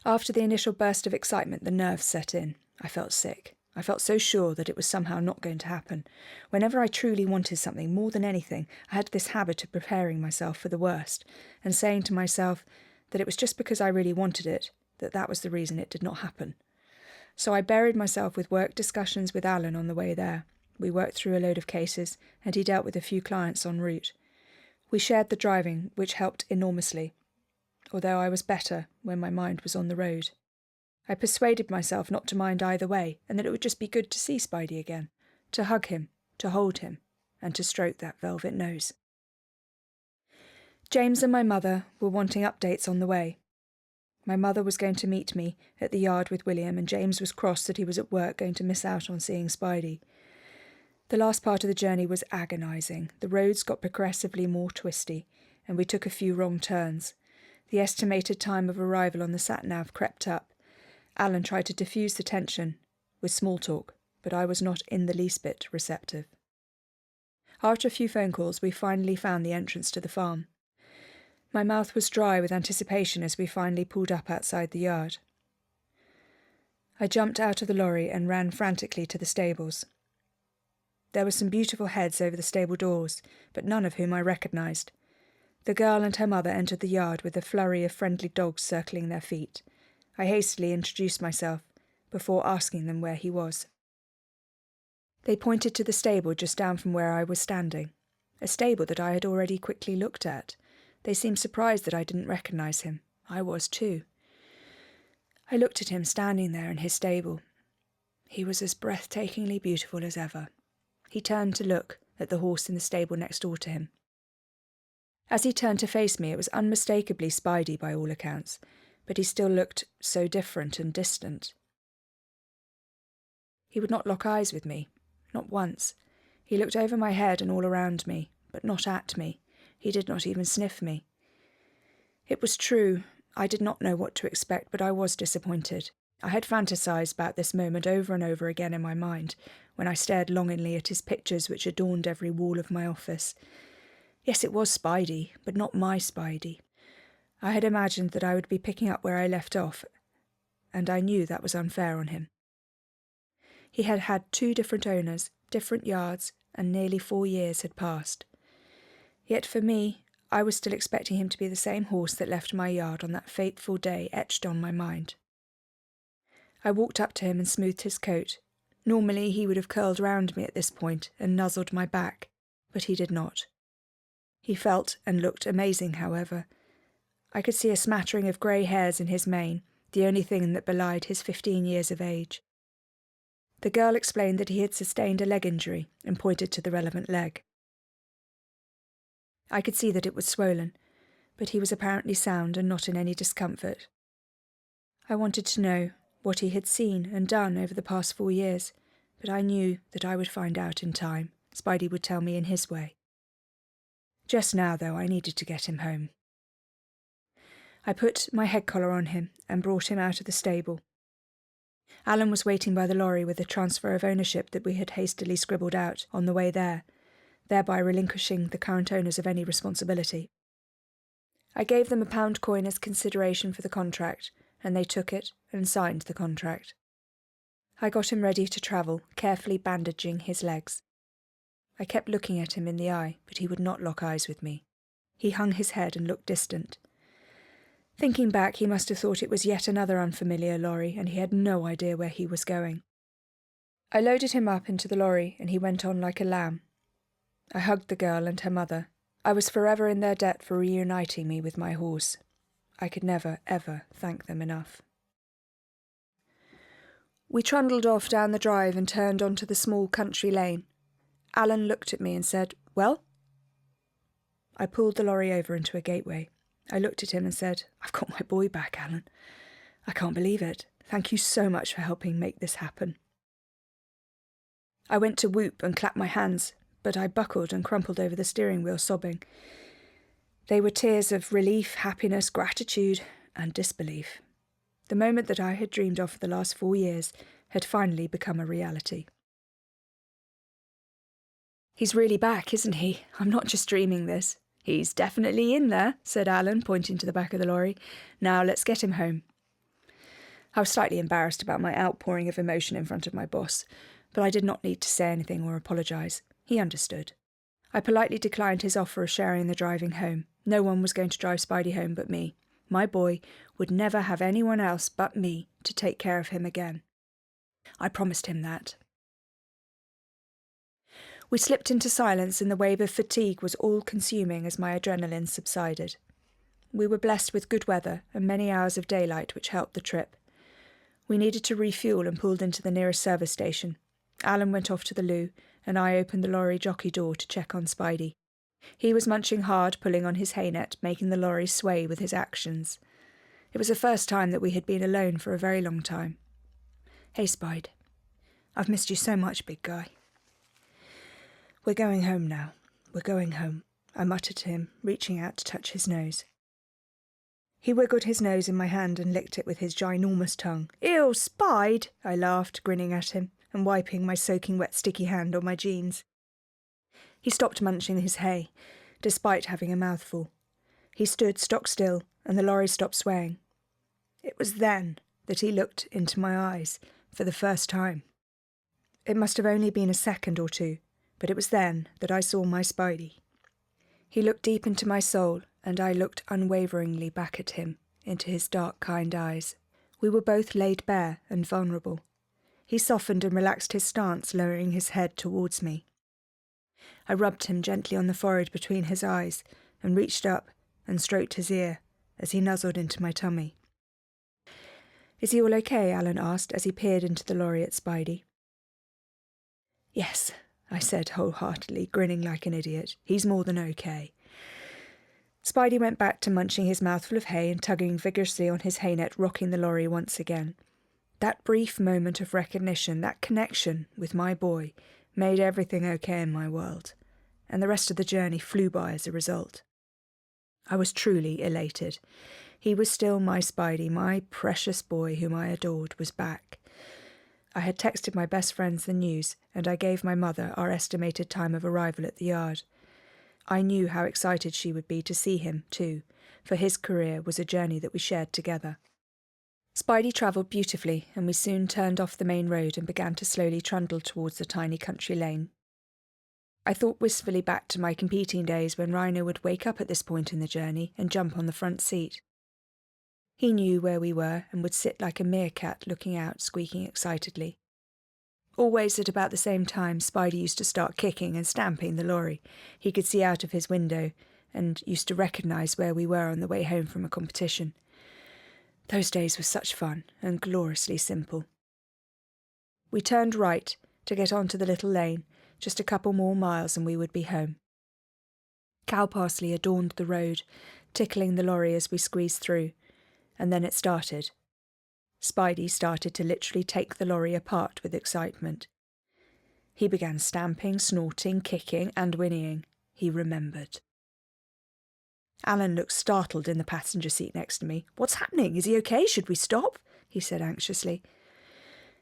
After the initial burst of excitement, the nerves set in. I felt sick. I felt so sure that it was somehow not going to happen. Whenever I truly wanted something more than anything, I had this habit of preparing myself for the worst and saying to myself that it was just because I really wanted it, that was the reason it did not happen. So I buried myself with work discussions with Alan on the way there. We worked through a load of cases, and he dealt with a few clients en route. We shared the driving, which helped enormously, although I was better when my mind was on the road. I persuaded myself not to mind either way, and that it would just be good to see Spidey again, to hug him, to hold him, and to stroke that velvet nose. James and my mother were wanting updates on the way. My mother was going to meet me at the yard with William, and James was cross that he was at work going to miss out on seeing Spidey. The last part of the journey was agonising. The roads got progressively more twisty, and we took a few wrong turns. The estimated time of arrival on the sat-nav crept up. Alan tried to diffuse the tension with small talk, but I was not in the least bit receptive. After a few phone calls, we finally found the entrance to the farm. My mouth was dry with anticipation as we finally pulled up outside the yard. I jumped out of the lorry and ran frantically to the stables. There were some beautiful heads over the stable doors, but none of whom I recognised. The girl and her mother entered the yard with a flurry of friendly dogs circling their feet. I hastily introduced myself, before asking them where he was. They pointed to the stable just down from where I was standing, a stable that I had already quickly looked at. They seemed surprised that I didn't recognise him. I was too. I looked at him standing there in his stable. He was as breathtakingly beautiful as ever. He turned to look at the horse in the stable next door to him. As he turned to face me, it was unmistakably Spidey by all accounts, but he still looked so different and distant. He would not lock eyes with me, not once. He looked over my head and all around me, but not at me. He did not even sniff me. It was true. I did not know what to expect, but I was disappointed. I had fantasised about this moment over and over again in my mind, when I stared longingly at his pictures which adorned every wall of my office. Yes, it was Spidey, but not my Spidey. I had imagined that I would be picking up where I left off, and I knew that was unfair on him. He had had 2 different owners, different yards, and nearly 4 years had passed. Yet for me, I was still expecting him to be the same horse that left my yard on that fateful day etched on my mind. I walked up to him and smoothed his coat. Normally he would have curled round me at this point and nuzzled my back, but he did not. He felt and looked amazing, however. I could see a smattering of grey hairs in his mane, the only thing that belied his 15 years of age. The girl explained that he had sustained a leg injury and pointed to the relevant leg. I could see that it was swollen, but he was apparently sound and not in any discomfort. I wanted to know what he had seen and done over the past 4 years, but I knew that I would find out in time. Spidey would tell me in his way. Just now, though, I needed to get him home. I put my head collar on him and brought him out of the stable. Alan was waiting by the lorry with the transfer of ownership that we had hastily scribbled out on the way there, thereby relinquishing the current owners of any responsibility. I gave them a £1 coin as consideration for the contract, and they took it and signed the contract. I got him ready to travel, carefully bandaging his legs. I kept looking at him in the eye, but he would not lock eyes with me. He hung his head and looked distant. Thinking back, he must have thought it was yet another unfamiliar lorry, and he had no idea where he was going. I loaded him up into the lorry, and he went on like a lamb. I hugged the girl and her mother. I was forever in their debt for reuniting me with my horse. I could never, ever thank them enough. We trundled off down the drive and turned onto the small country lane. Alan looked at me and said, "Well?" I pulled the lorry over into a gateway. I looked at him and said, "I've got my boy back, Alan. I can't believe it. Thank you so much for helping make this happen." I went to whoop and clap my hands, but I buckled and crumpled over the steering wheel, sobbing. They were tears of relief, happiness, gratitude, and disbelief. The moment that I had dreamed of for the last 4 years had finally become a reality. "He's really back, isn't he? I'm not just dreaming this." "He's definitely in there," said Alan, pointing to the back of the lorry. "Now let's get him home." I was slightly embarrassed about my outpouring of emotion in front of my boss, but I did not need to say anything or apologise. He understood. I politely declined his offer of sharing the driving home. No one was going to drive Spidey home but me. My boy would never have anyone else but me to take care of him again. I promised him that. We slipped into silence, and the wave of fatigue was all-consuming as my adrenaline subsided. We were blessed with good weather and many hours of daylight, which helped the trip. We needed to refuel and pulled into the nearest service station. Alan went off to the loo, and I opened the lorry jockey door to check on Spidey. He was munching hard, pulling on his hay net, making the lorry sway with his actions. It was the first time that we had been alone for a very long time. "Hey, Spide. I've missed you so much, big guy." "We're going home now. We're going home," I muttered to him, reaching out to touch his nose. He wiggled his nose in my hand and licked it with his ginormous tongue. "Ew, Spide!" I laughed, grinning at him, and wiping my soaking wet sticky hand on my jeans. He stopped munching his hay, despite having a mouthful. He stood stock still, and the lorry stopped swaying. It was then that he looked into my eyes for the first time. It must have only been a second or two, but it was then that I saw my Spidey. He looked deep into my soul, and I looked unwaveringly back at him, into his dark, kind eyes. We were both laid bare and vulnerable. He softened and relaxed his stance, lowering his head towards me. I rubbed him gently on the forehead between his eyes and reached up and stroked his ear as he nuzzled into my tummy. "Is he all okay?" Alan asked as he peered into the lorry at Spidey. "Yes," I said wholeheartedly, grinning like an idiot. "He's more than okay." Spidey went back to munching his mouthful of hay and tugging vigorously on his hay net, rocking the lorry once again. That brief moment of recognition, that connection with my boy, made everything okay in my world, and the rest of the journey flew by as a result. I was truly elated. He was still my Spidey, my precious boy whom I adored, was back. I had texted my best friends the news, and I gave my mother our estimated time of arrival at the yard. I knew how excited she would be to see him, too, for his career was a journey that we shared together. Spidey travelled beautifully, and we soon turned off the main road and began to slowly trundle towards the tiny country lane. I thought wistfully back to my competing days when Rhino would wake up at this point in the journey and jump on the front seat. He knew where we were and would sit like a meerkat looking out, squeaking excitedly. Always at about the same time, Spidey used to start kicking and stamping the lorry. He could see out of his window and used to recognise where we were on the way home from a competition. Those days were such fun and gloriously simple. We turned right to get onto the little lane. Just a couple more miles and we would be home. Cow parsley adorned the road, tickling the lorry as we squeezed through, and then it started. Spidey started to literally take the lorry apart with excitement. He began stamping, snorting, kicking, and whinnying. He remembered. Alan looked startled in the passenger seat next to me. "What's happening? Is he okay? Should we stop?" he said anxiously.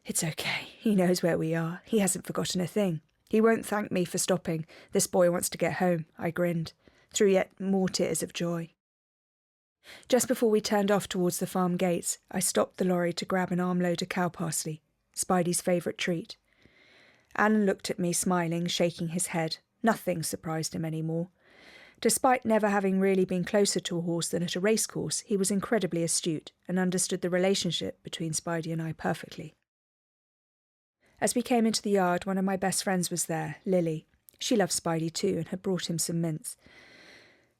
"It's okay. He knows where we are. He hasn't forgotten a thing. He won't thank me for stopping. This boy wants to get home," I grinned, through yet more tears of joy. Just before we turned off towards the farm gates, I stopped the lorry to grab an armload of cow parsley, Spidey's favourite treat. Alan looked at me, smiling, shaking his head. Nothing surprised him anymore. Despite never having really been closer to a horse than at a racecourse, he was incredibly astute and understood the relationship between Spidey and I perfectly. As we came into the yard, one of my best friends was there, Lily. She loved Spidey too and had brought him some mints.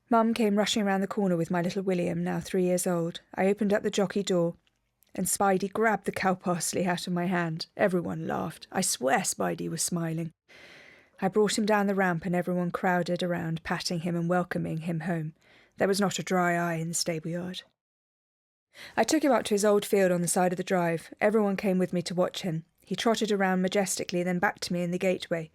Mum came rushing round the corner with my little William, now 3 years old. I opened up the jockey door, and Spidey grabbed the cow parsley out of my hand. Everyone laughed. I swear Spidey was smiling. I brought him down the ramp and everyone crowded around, patting him and welcoming him home. There was not a dry eye in the stable yard. I took him up to his old field on the side of the drive. Everyone came with me to watch him. He trotted around majestically, then back to me in the gateway.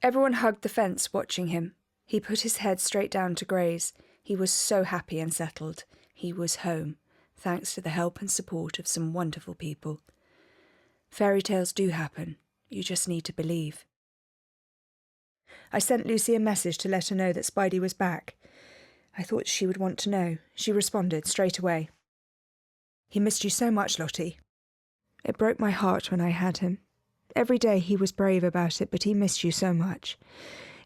Everyone hugged the fence, watching him. He put his head straight down to graze. He was so happy and settled. He was home, thanks to the help and support of some wonderful people. Fairy tales do happen. You just need to believe. I sent Lucy a message to let her know that Spidey was back. I thought she would want to know. She responded straight away. "He missed you so much, Lottie." It broke my heart when I had him. Every day he was brave about it, but he missed you so much.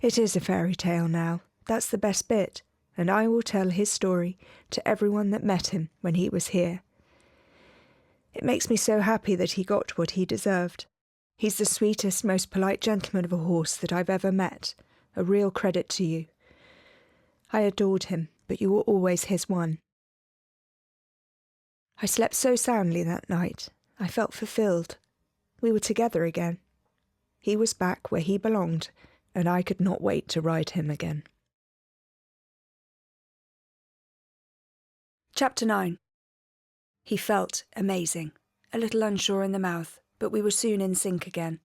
It is a fairy tale now. That's the best bit, and I will tell his story to everyone that met him when he was here. It makes me so happy that he got what he deserved. He's the sweetest, most polite gentleman of a horse that I've ever met. A real credit to you. I adored him, but you were always his one. I slept so soundly that night. I felt fulfilled. We were together again. He was back where he belonged, and I could not wait to ride him again. Chapter 9. He felt amazing, a little unsure in the mouth, but we were soon in sync again.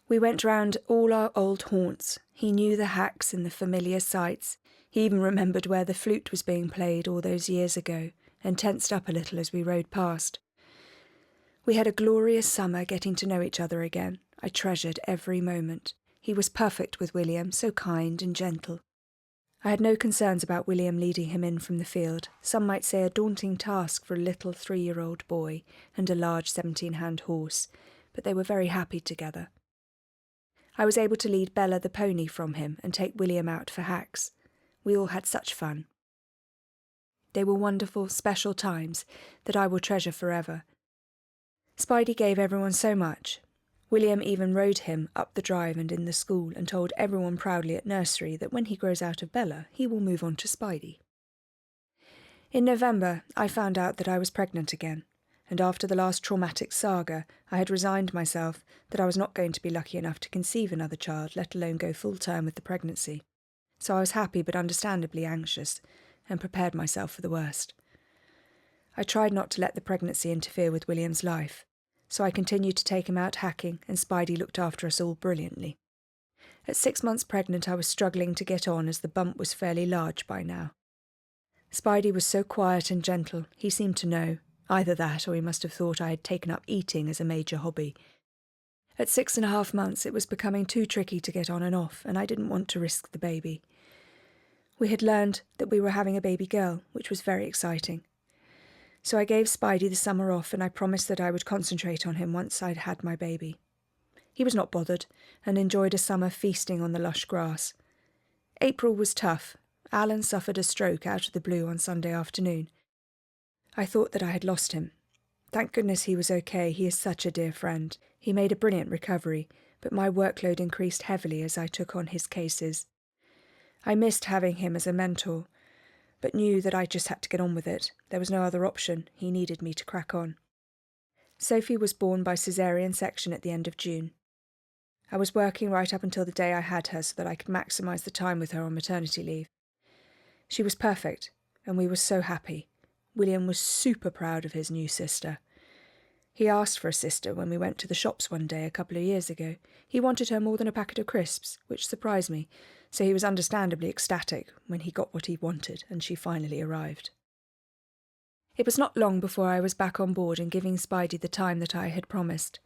We went round all our old haunts. He knew the hacks and the familiar sights. He even remembered where the flute was being played all those years ago, and tensed up a little as we rode past. We had a glorious summer getting to know each other again. I treasured every moment. He was perfect with William, so kind and gentle. I had no concerns about William leading him in from the field, some might say a daunting task for a little 3-year-old boy and a large 17-hand horse, but they were very happy together. I was able to lead Bella the pony from him and take William out for hacks. We all had such fun. They were wonderful, special times that I will treasure forever. Spidey gave everyone so much. William even rode him up the drive and in the school and told everyone proudly at nursery that when he grows out of Bella, he will move on to Spidey. In November, I found out that I was pregnant again, and after the last traumatic saga, I had resigned myself that I was not going to be lucky enough to conceive another child, let alone go full term with the pregnancy. So I was happy but understandably anxious, and prepared myself for the worst. I tried not to let the pregnancy interfere with William's life, so I continued to take him out hacking, and Spidey looked after us all brilliantly. At 6 months pregnant, I was struggling to get on as the bump was fairly large by now. Spidey was so quiet and gentle, he seemed to know. Either that, or he must have thought I had taken up eating as a major hobby. At 6.5 months, it was becoming too tricky to get on and off, and I didn't want to risk the baby. We had learned that we were having a baby girl, which was very exciting. So I gave Spidey the summer off, and I promised that I would concentrate on him once I'd had my baby. He was not bothered, and enjoyed a summer feasting on the lush grass. April was tough. Alan suffered a stroke out of the blue on Sunday afternoon. I thought that I had lost him. Thank goodness he was okay. He is such a dear friend. He made a brilliant recovery, but my workload increased heavily as I took on his cases. I missed having him as a mentor, but knew that I just had to get on with it. There was no other option. He needed me to crack on. Sophie was born by caesarean section at the end of June. I was working right up until the day I had her so that I could maximise the time with her on maternity leave. She was perfect, and we were so happy. William was super proud of his new sister. He asked for a sister when we went to the shops one day a couple of years ago. He wanted her more than a packet of crisps, which surprised me, so he was understandably ecstatic when he got what he wanted and she finally arrived. It was not long before I was back on board and giving Spidey the time that I had promised.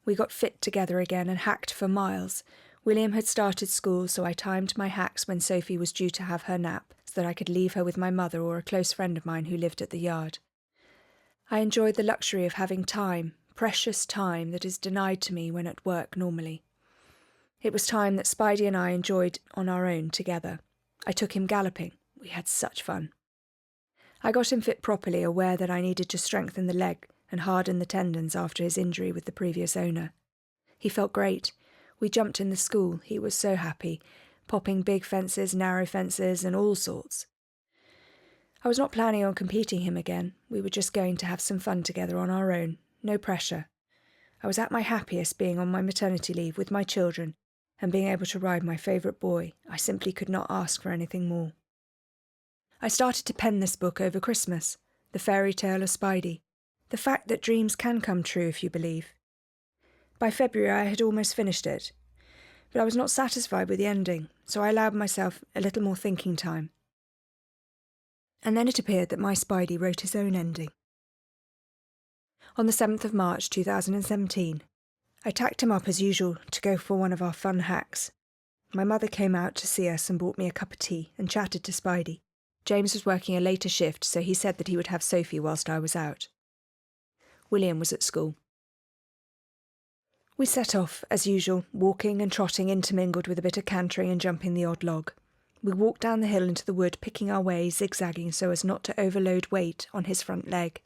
We got fit together again and hacked for miles. William had started school, so I timed my hacks when Sophie was due to have her nap, so that I could leave her with my mother or a close friend of mine who lived at the yard. I enjoyed the luxury of having time, precious time that is denied to me when at work normally. It was time that Spidey and I enjoyed on our own together. I took him galloping. We had such fun. I got him fit properly, aware that I needed to strengthen the leg and harden the tendons after his injury with the previous owner. He felt great. We jumped in the school. He was so happy, popping big fences, narrow fences, and all sorts. I was not planning on competing him again. We were just going to have some fun together on our own. No pressure. I was at my happiest being on my maternity leave with my children and being able to ride my favourite boy. I simply could not ask for anything more. I started to pen this book over Christmas, the fairy tale of Spidey, the fact that dreams can come true if you believe. By February I had almost finished it, but I was not satisfied with the ending, so I allowed myself a little more thinking time. And then it appeared that my Spidey wrote his own ending. On the 7th of March 2017, I tacked him up as usual to go for one of our fun hacks. My mother came out to see us and bought me a cup of tea and chatted to Spidey. James was working a later shift, so he said that he would have Sophie whilst I was out. William was at school. We set off, as usual, walking and trotting intermingled with a bit of cantering and jumping the odd log. We walked down the hill into the wood, picking our way, zigzagging so as not to overload weight on his front leg.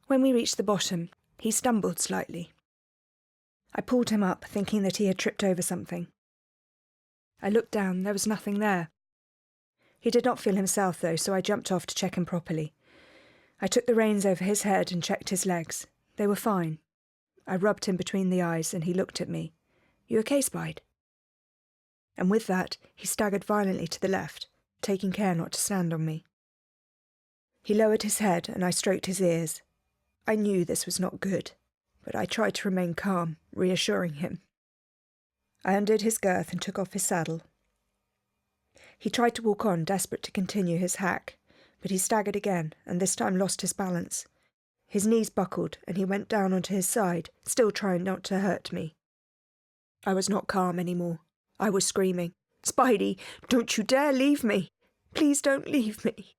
When we reached the bottom, he stumbled slightly. I pulled him up, thinking that he had tripped over something. I looked down, there was nothing there. He did not feel himself, though, so I jumped off to check him properly. I took the reins over his head and checked his legs. They were fine. I rubbed him between the eyes, and he looked at me. "You okay, Spide?" And with that, he staggered violently to the left, taking care not to stand on me. He lowered his head, and I stroked his ears. I knew this was not good, but I tried to remain calm, reassuring him. I undid his girth and took off his saddle. He tried to walk on, desperate to continue his hack, but he staggered again, and this time lost his balance. His knees buckled, and he went down onto his side, still trying not to hurt me. I was not calm anymore. I was screaming, "Spidey, don't you dare leave me! Please don't leave me!"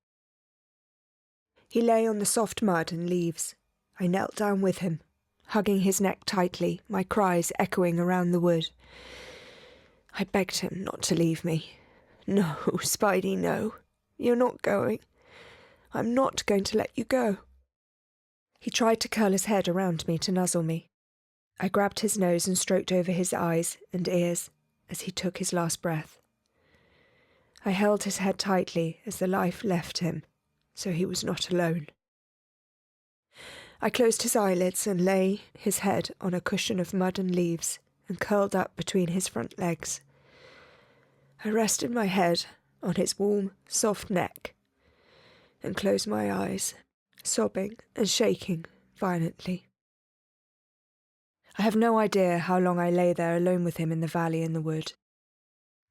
He lay on the soft mud and leaves. I knelt down with him, hugging his neck tightly, my cries echoing around the wood. I begged him not to leave me. "No, Spidey, no. You're not going. I'm not going to let you go." He tried to curl his head around me to nuzzle me. I grabbed his nose and stroked over his eyes and ears as he took his last breath. I held his head tightly as the life left him, so he was not alone. I closed his eyelids and lay his head on a cushion of mud and leaves and curled up between his front legs. I rested my head on his warm, soft neck and closed my eyes, sobbing and shaking violently. I have no idea how long I lay there alone with him in the valley in the wood.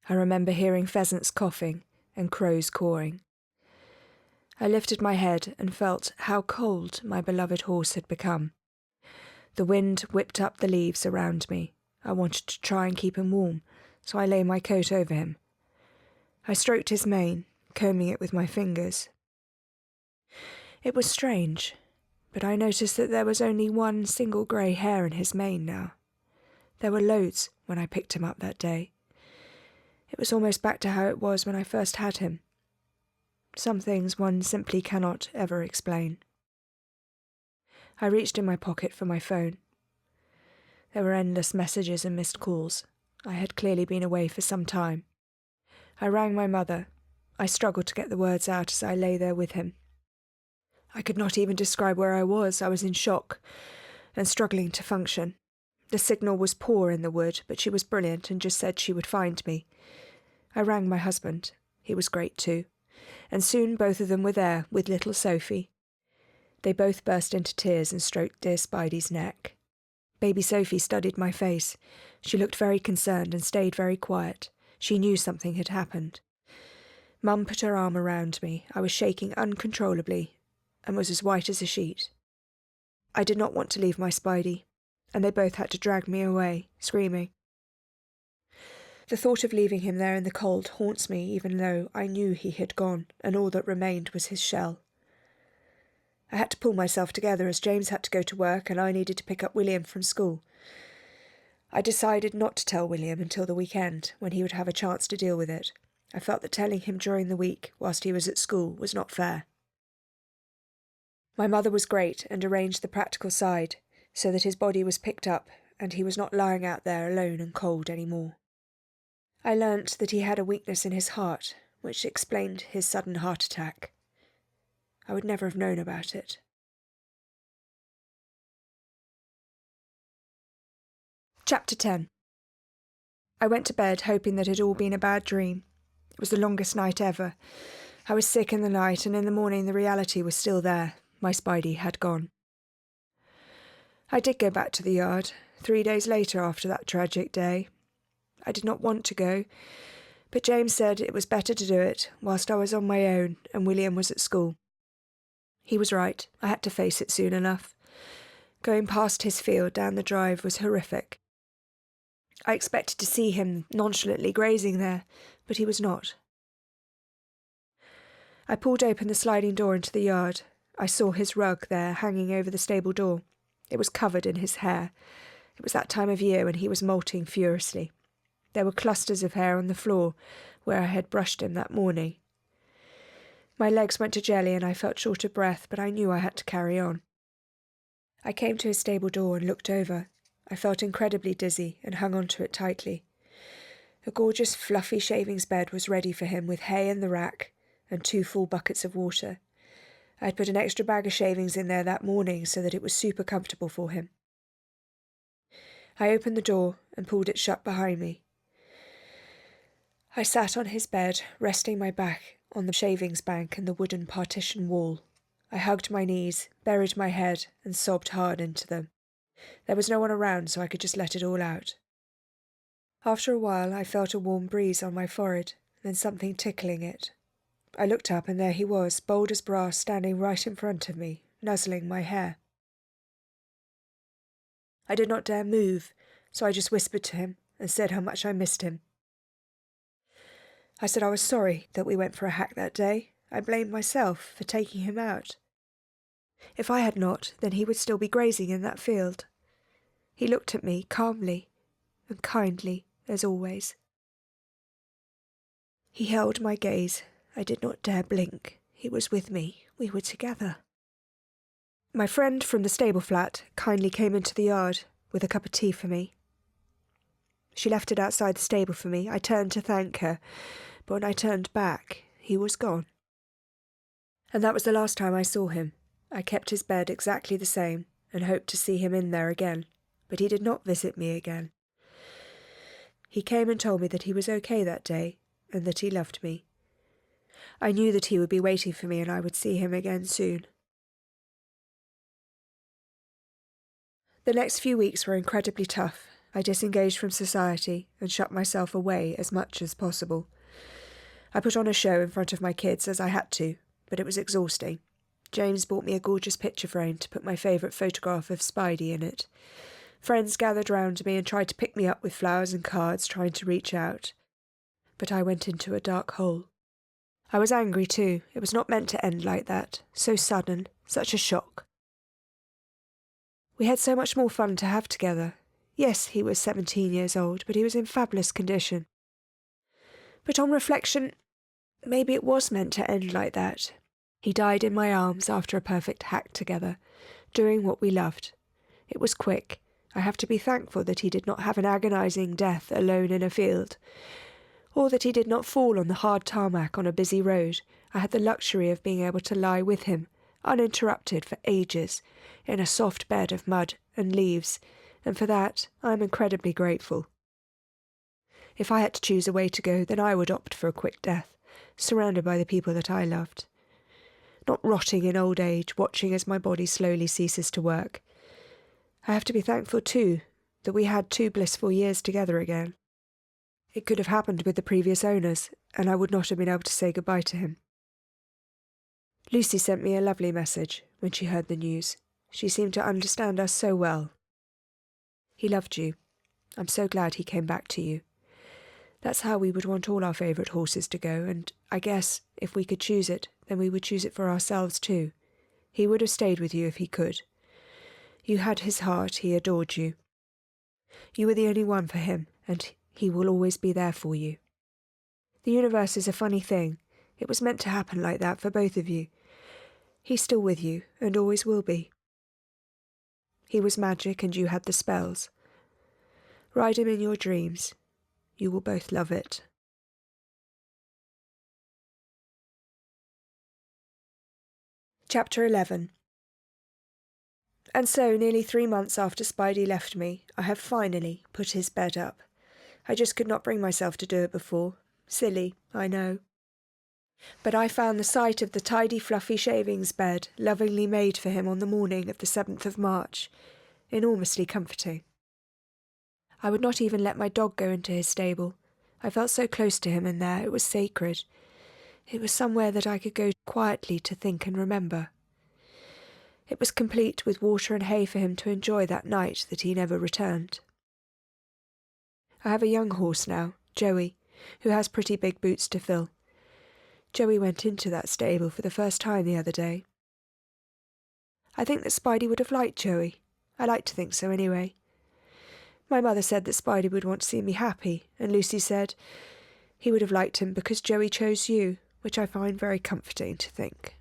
I remember hearing pheasants coughing and crows cawing. I lifted my head and felt how cold my beloved horse had become. The wind whipped up the leaves around me. I wanted to try and keep him warm, so I lay my coat over him. I stroked his mane, combing it with my fingers. It was strange, but I noticed that there was only one single grey hair in his mane now. There were loads when I picked him up that day. It was almost back to how it was when I first had him. Some things one simply cannot ever explain. I reached in my pocket for my phone. There were endless messages and missed calls. I had clearly been away for some time. I rang my mother. I struggled to get the words out as I lay there with him. I could not even describe where I was. I was in shock and struggling to function. The signal was poor in the wood, but she was brilliant and just said she would find me. I rang my husband. He was great too. And soon both of them were there with little Sophie. They both burst into tears and stroked dear Spidey's neck. Baby Sophie studied my face. She looked very concerned and stayed very quiet. She knew something had happened. Mum put her arm around me. I was shaking uncontrollably and was as white as a sheet. I did not want to leave my Spidey, and they both had to drag me away, screaming. The thought of leaving him there in the cold haunts me, even though I knew he had gone and all that remained was his shell. I had to pull myself together as James had to go to work and I needed to pick up William from school. I decided not to tell William until the weekend, when he would have a chance to deal with it. I felt that telling him during the week, whilst he was at school, was not fair. My mother was great and arranged the practical side, so that his body was picked up and he was not lying out there alone and cold any more. I learnt that he had a weakness in his heart, which explained his sudden heart attack. I would never have known about it. Chapter 10. I went to bed hoping that it had all been a bad dream. It was the longest night ever. I was sick in the night, and in the morning the reality was still there. My Spidey had gone. I did go back to the yard, 3 days later after that tragic day. I did not want to go, but James said it was better to do it whilst I was on my own and William was at school. He was right. I had to face it soon enough. Going past his field down the drive was horrific. I expected to see him nonchalantly grazing there, but he was not. I pulled open the sliding door into the yard. I saw his rug there hanging over the stable door. It was covered in his hair. It was that time of year when he was molting furiously. There were clusters of hair on the floor where I had brushed him that morning. My legs went to jelly and I felt short of breath, but I knew I had to carry on. I came to his stable door and looked over. I felt incredibly dizzy and hung onto it tightly. A gorgeous fluffy shavings bed was ready for him with hay in the rack and 2 full buckets of water. I had put an extra bag of shavings in there that morning so that it was super comfortable for him. I opened the door and pulled it shut behind me. I sat on his bed, resting my back on the shavings bank and the wooden partition wall. I hugged my knees, buried my head, and sobbed hard into them. There was no one around, so I could just let it all out. After a while, I felt a warm breeze on my forehead, then something tickling it. I looked up, and there he was, bold as brass, standing right in front of me, nuzzling my hair. I did not dare move, so I just whispered to him and said how much I missed him. I said I was sorry that we went for a hack that day. I blamed myself for taking him out. If I had not, then he would still be grazing in that field. He looked at me calmly and kindly, as always. He held my gaze. I did not dare blink. He was with me. We were together. My friend from the stable flat kindly came into the yard with a cup of tea for me. She left it outside the stable for me. I turned to thank her, but when I turned back, he was gone. And that was the last time I saw him. I kept his bed exactly the same and hoped to see him in there again, but he did not visit me again. He came and told me that he was okay that day and that he loved me. I knew that he would be waiting for me and I would see him again soon. The next few weeks were incredibly tough. I disengaged from society and shut myself away as much as possible. I put on a show in front of my kids as I had to, but it was exhausting. James bought me a gorgeous picture frame to put my favourite photograph of Spidey in it. Friends gathered round me and tried to pick me up with flowers and cards, trying to reach out. But I went into a dark hole. I was angry too. It was not meant to end like that. So sudden, such a shock. We had so much more fun to have together. Yes, he was 17 years old, but he was in fabulous condition. But on reflection, maybe it was meant to end like that. He died in my arms after a perfect hack together, doing what we loved. It was quick. I have to be thankful that he did not have an agonising death alone in a field, or that he did not fall on the hard tarmac on a busy road. I had the luxury of being able to lie with him, uninterrupted for ages, in a soft bed of mud and leaves, and for that I am incredibly grateful. If I had to choose a way to go, then I would opt for a quick death, surrounded by the people that I loved. Not rotting in old age, watching as my body slowly ceases to work. I have to be thankful, too, that we had 2 blissful years together again. It could have happened with the previous owners, and I would not have been able to say goodbye to him. Lucy sent me a lovely message when she heard the news. She seemed to understand us so well. He loved you. I'm so glad he came back to you. That's how we would want all our favourite horses to go, and I guess, if we could choose it, then we would choose it for ourselves too. He would have stayed with you if he could. You had his heart, he adored you. You were the only one for him, and he will always be there for you. The universe is a funny thing. It was meant to happen like that for both of you. He's still with you, and always will be. He was magic and you had the spells. Ride him in your dreams. You will both love it. Chapter 11. And so, nearly 3 months after Spidey left me, I have finally put his bed up. I just could not bring myself to do it before. Silly, I know. But I found the sight of the tidy, fluffy shavings bed lovingly made for him on the morning of the 7th of March enormously comforting. I would not even let my dog go into his stable. I felt so close to him in there, it was sacred. It was somewhere that I could go quietly to think and remember. It was complete with water and hay for him to enjoy that night that he never returned. I have a young horse now, Joey, who has pretty big boots to fill. Joey went into that stable for the first time the other day. I think that Spidey would have liked Joey. I like to think so anyway. My mother said that Spidey would want to see me happy, and Lucy said he would have liked him because Joey chose you, which I find very comforting to think.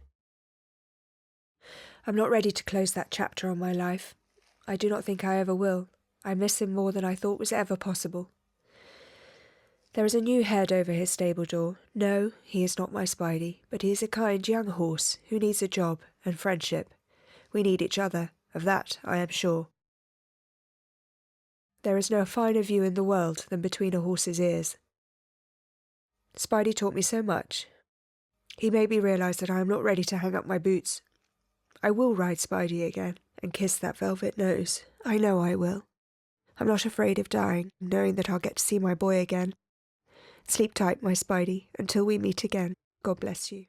I'm not ready to close that chapter on my life. I do not think I ever will. I miss him more than I thought was ever possible. There is a new head over his stable door. No, he is not my Spidey, but he is a kind young horse who needs a job and friendship. We need each other, of that I am sure. There is no finer view in the world than between a horse's ears. Spidey taught me so much. He made me realise that I am not ready to hang up my boots. I will ride Spidey again and kiss that velvet nose. I know I will. I'm not afraid of dying, knowing that I'll get to see my boy again. Sleep tight, my Spidey, until we meet again. God bless you.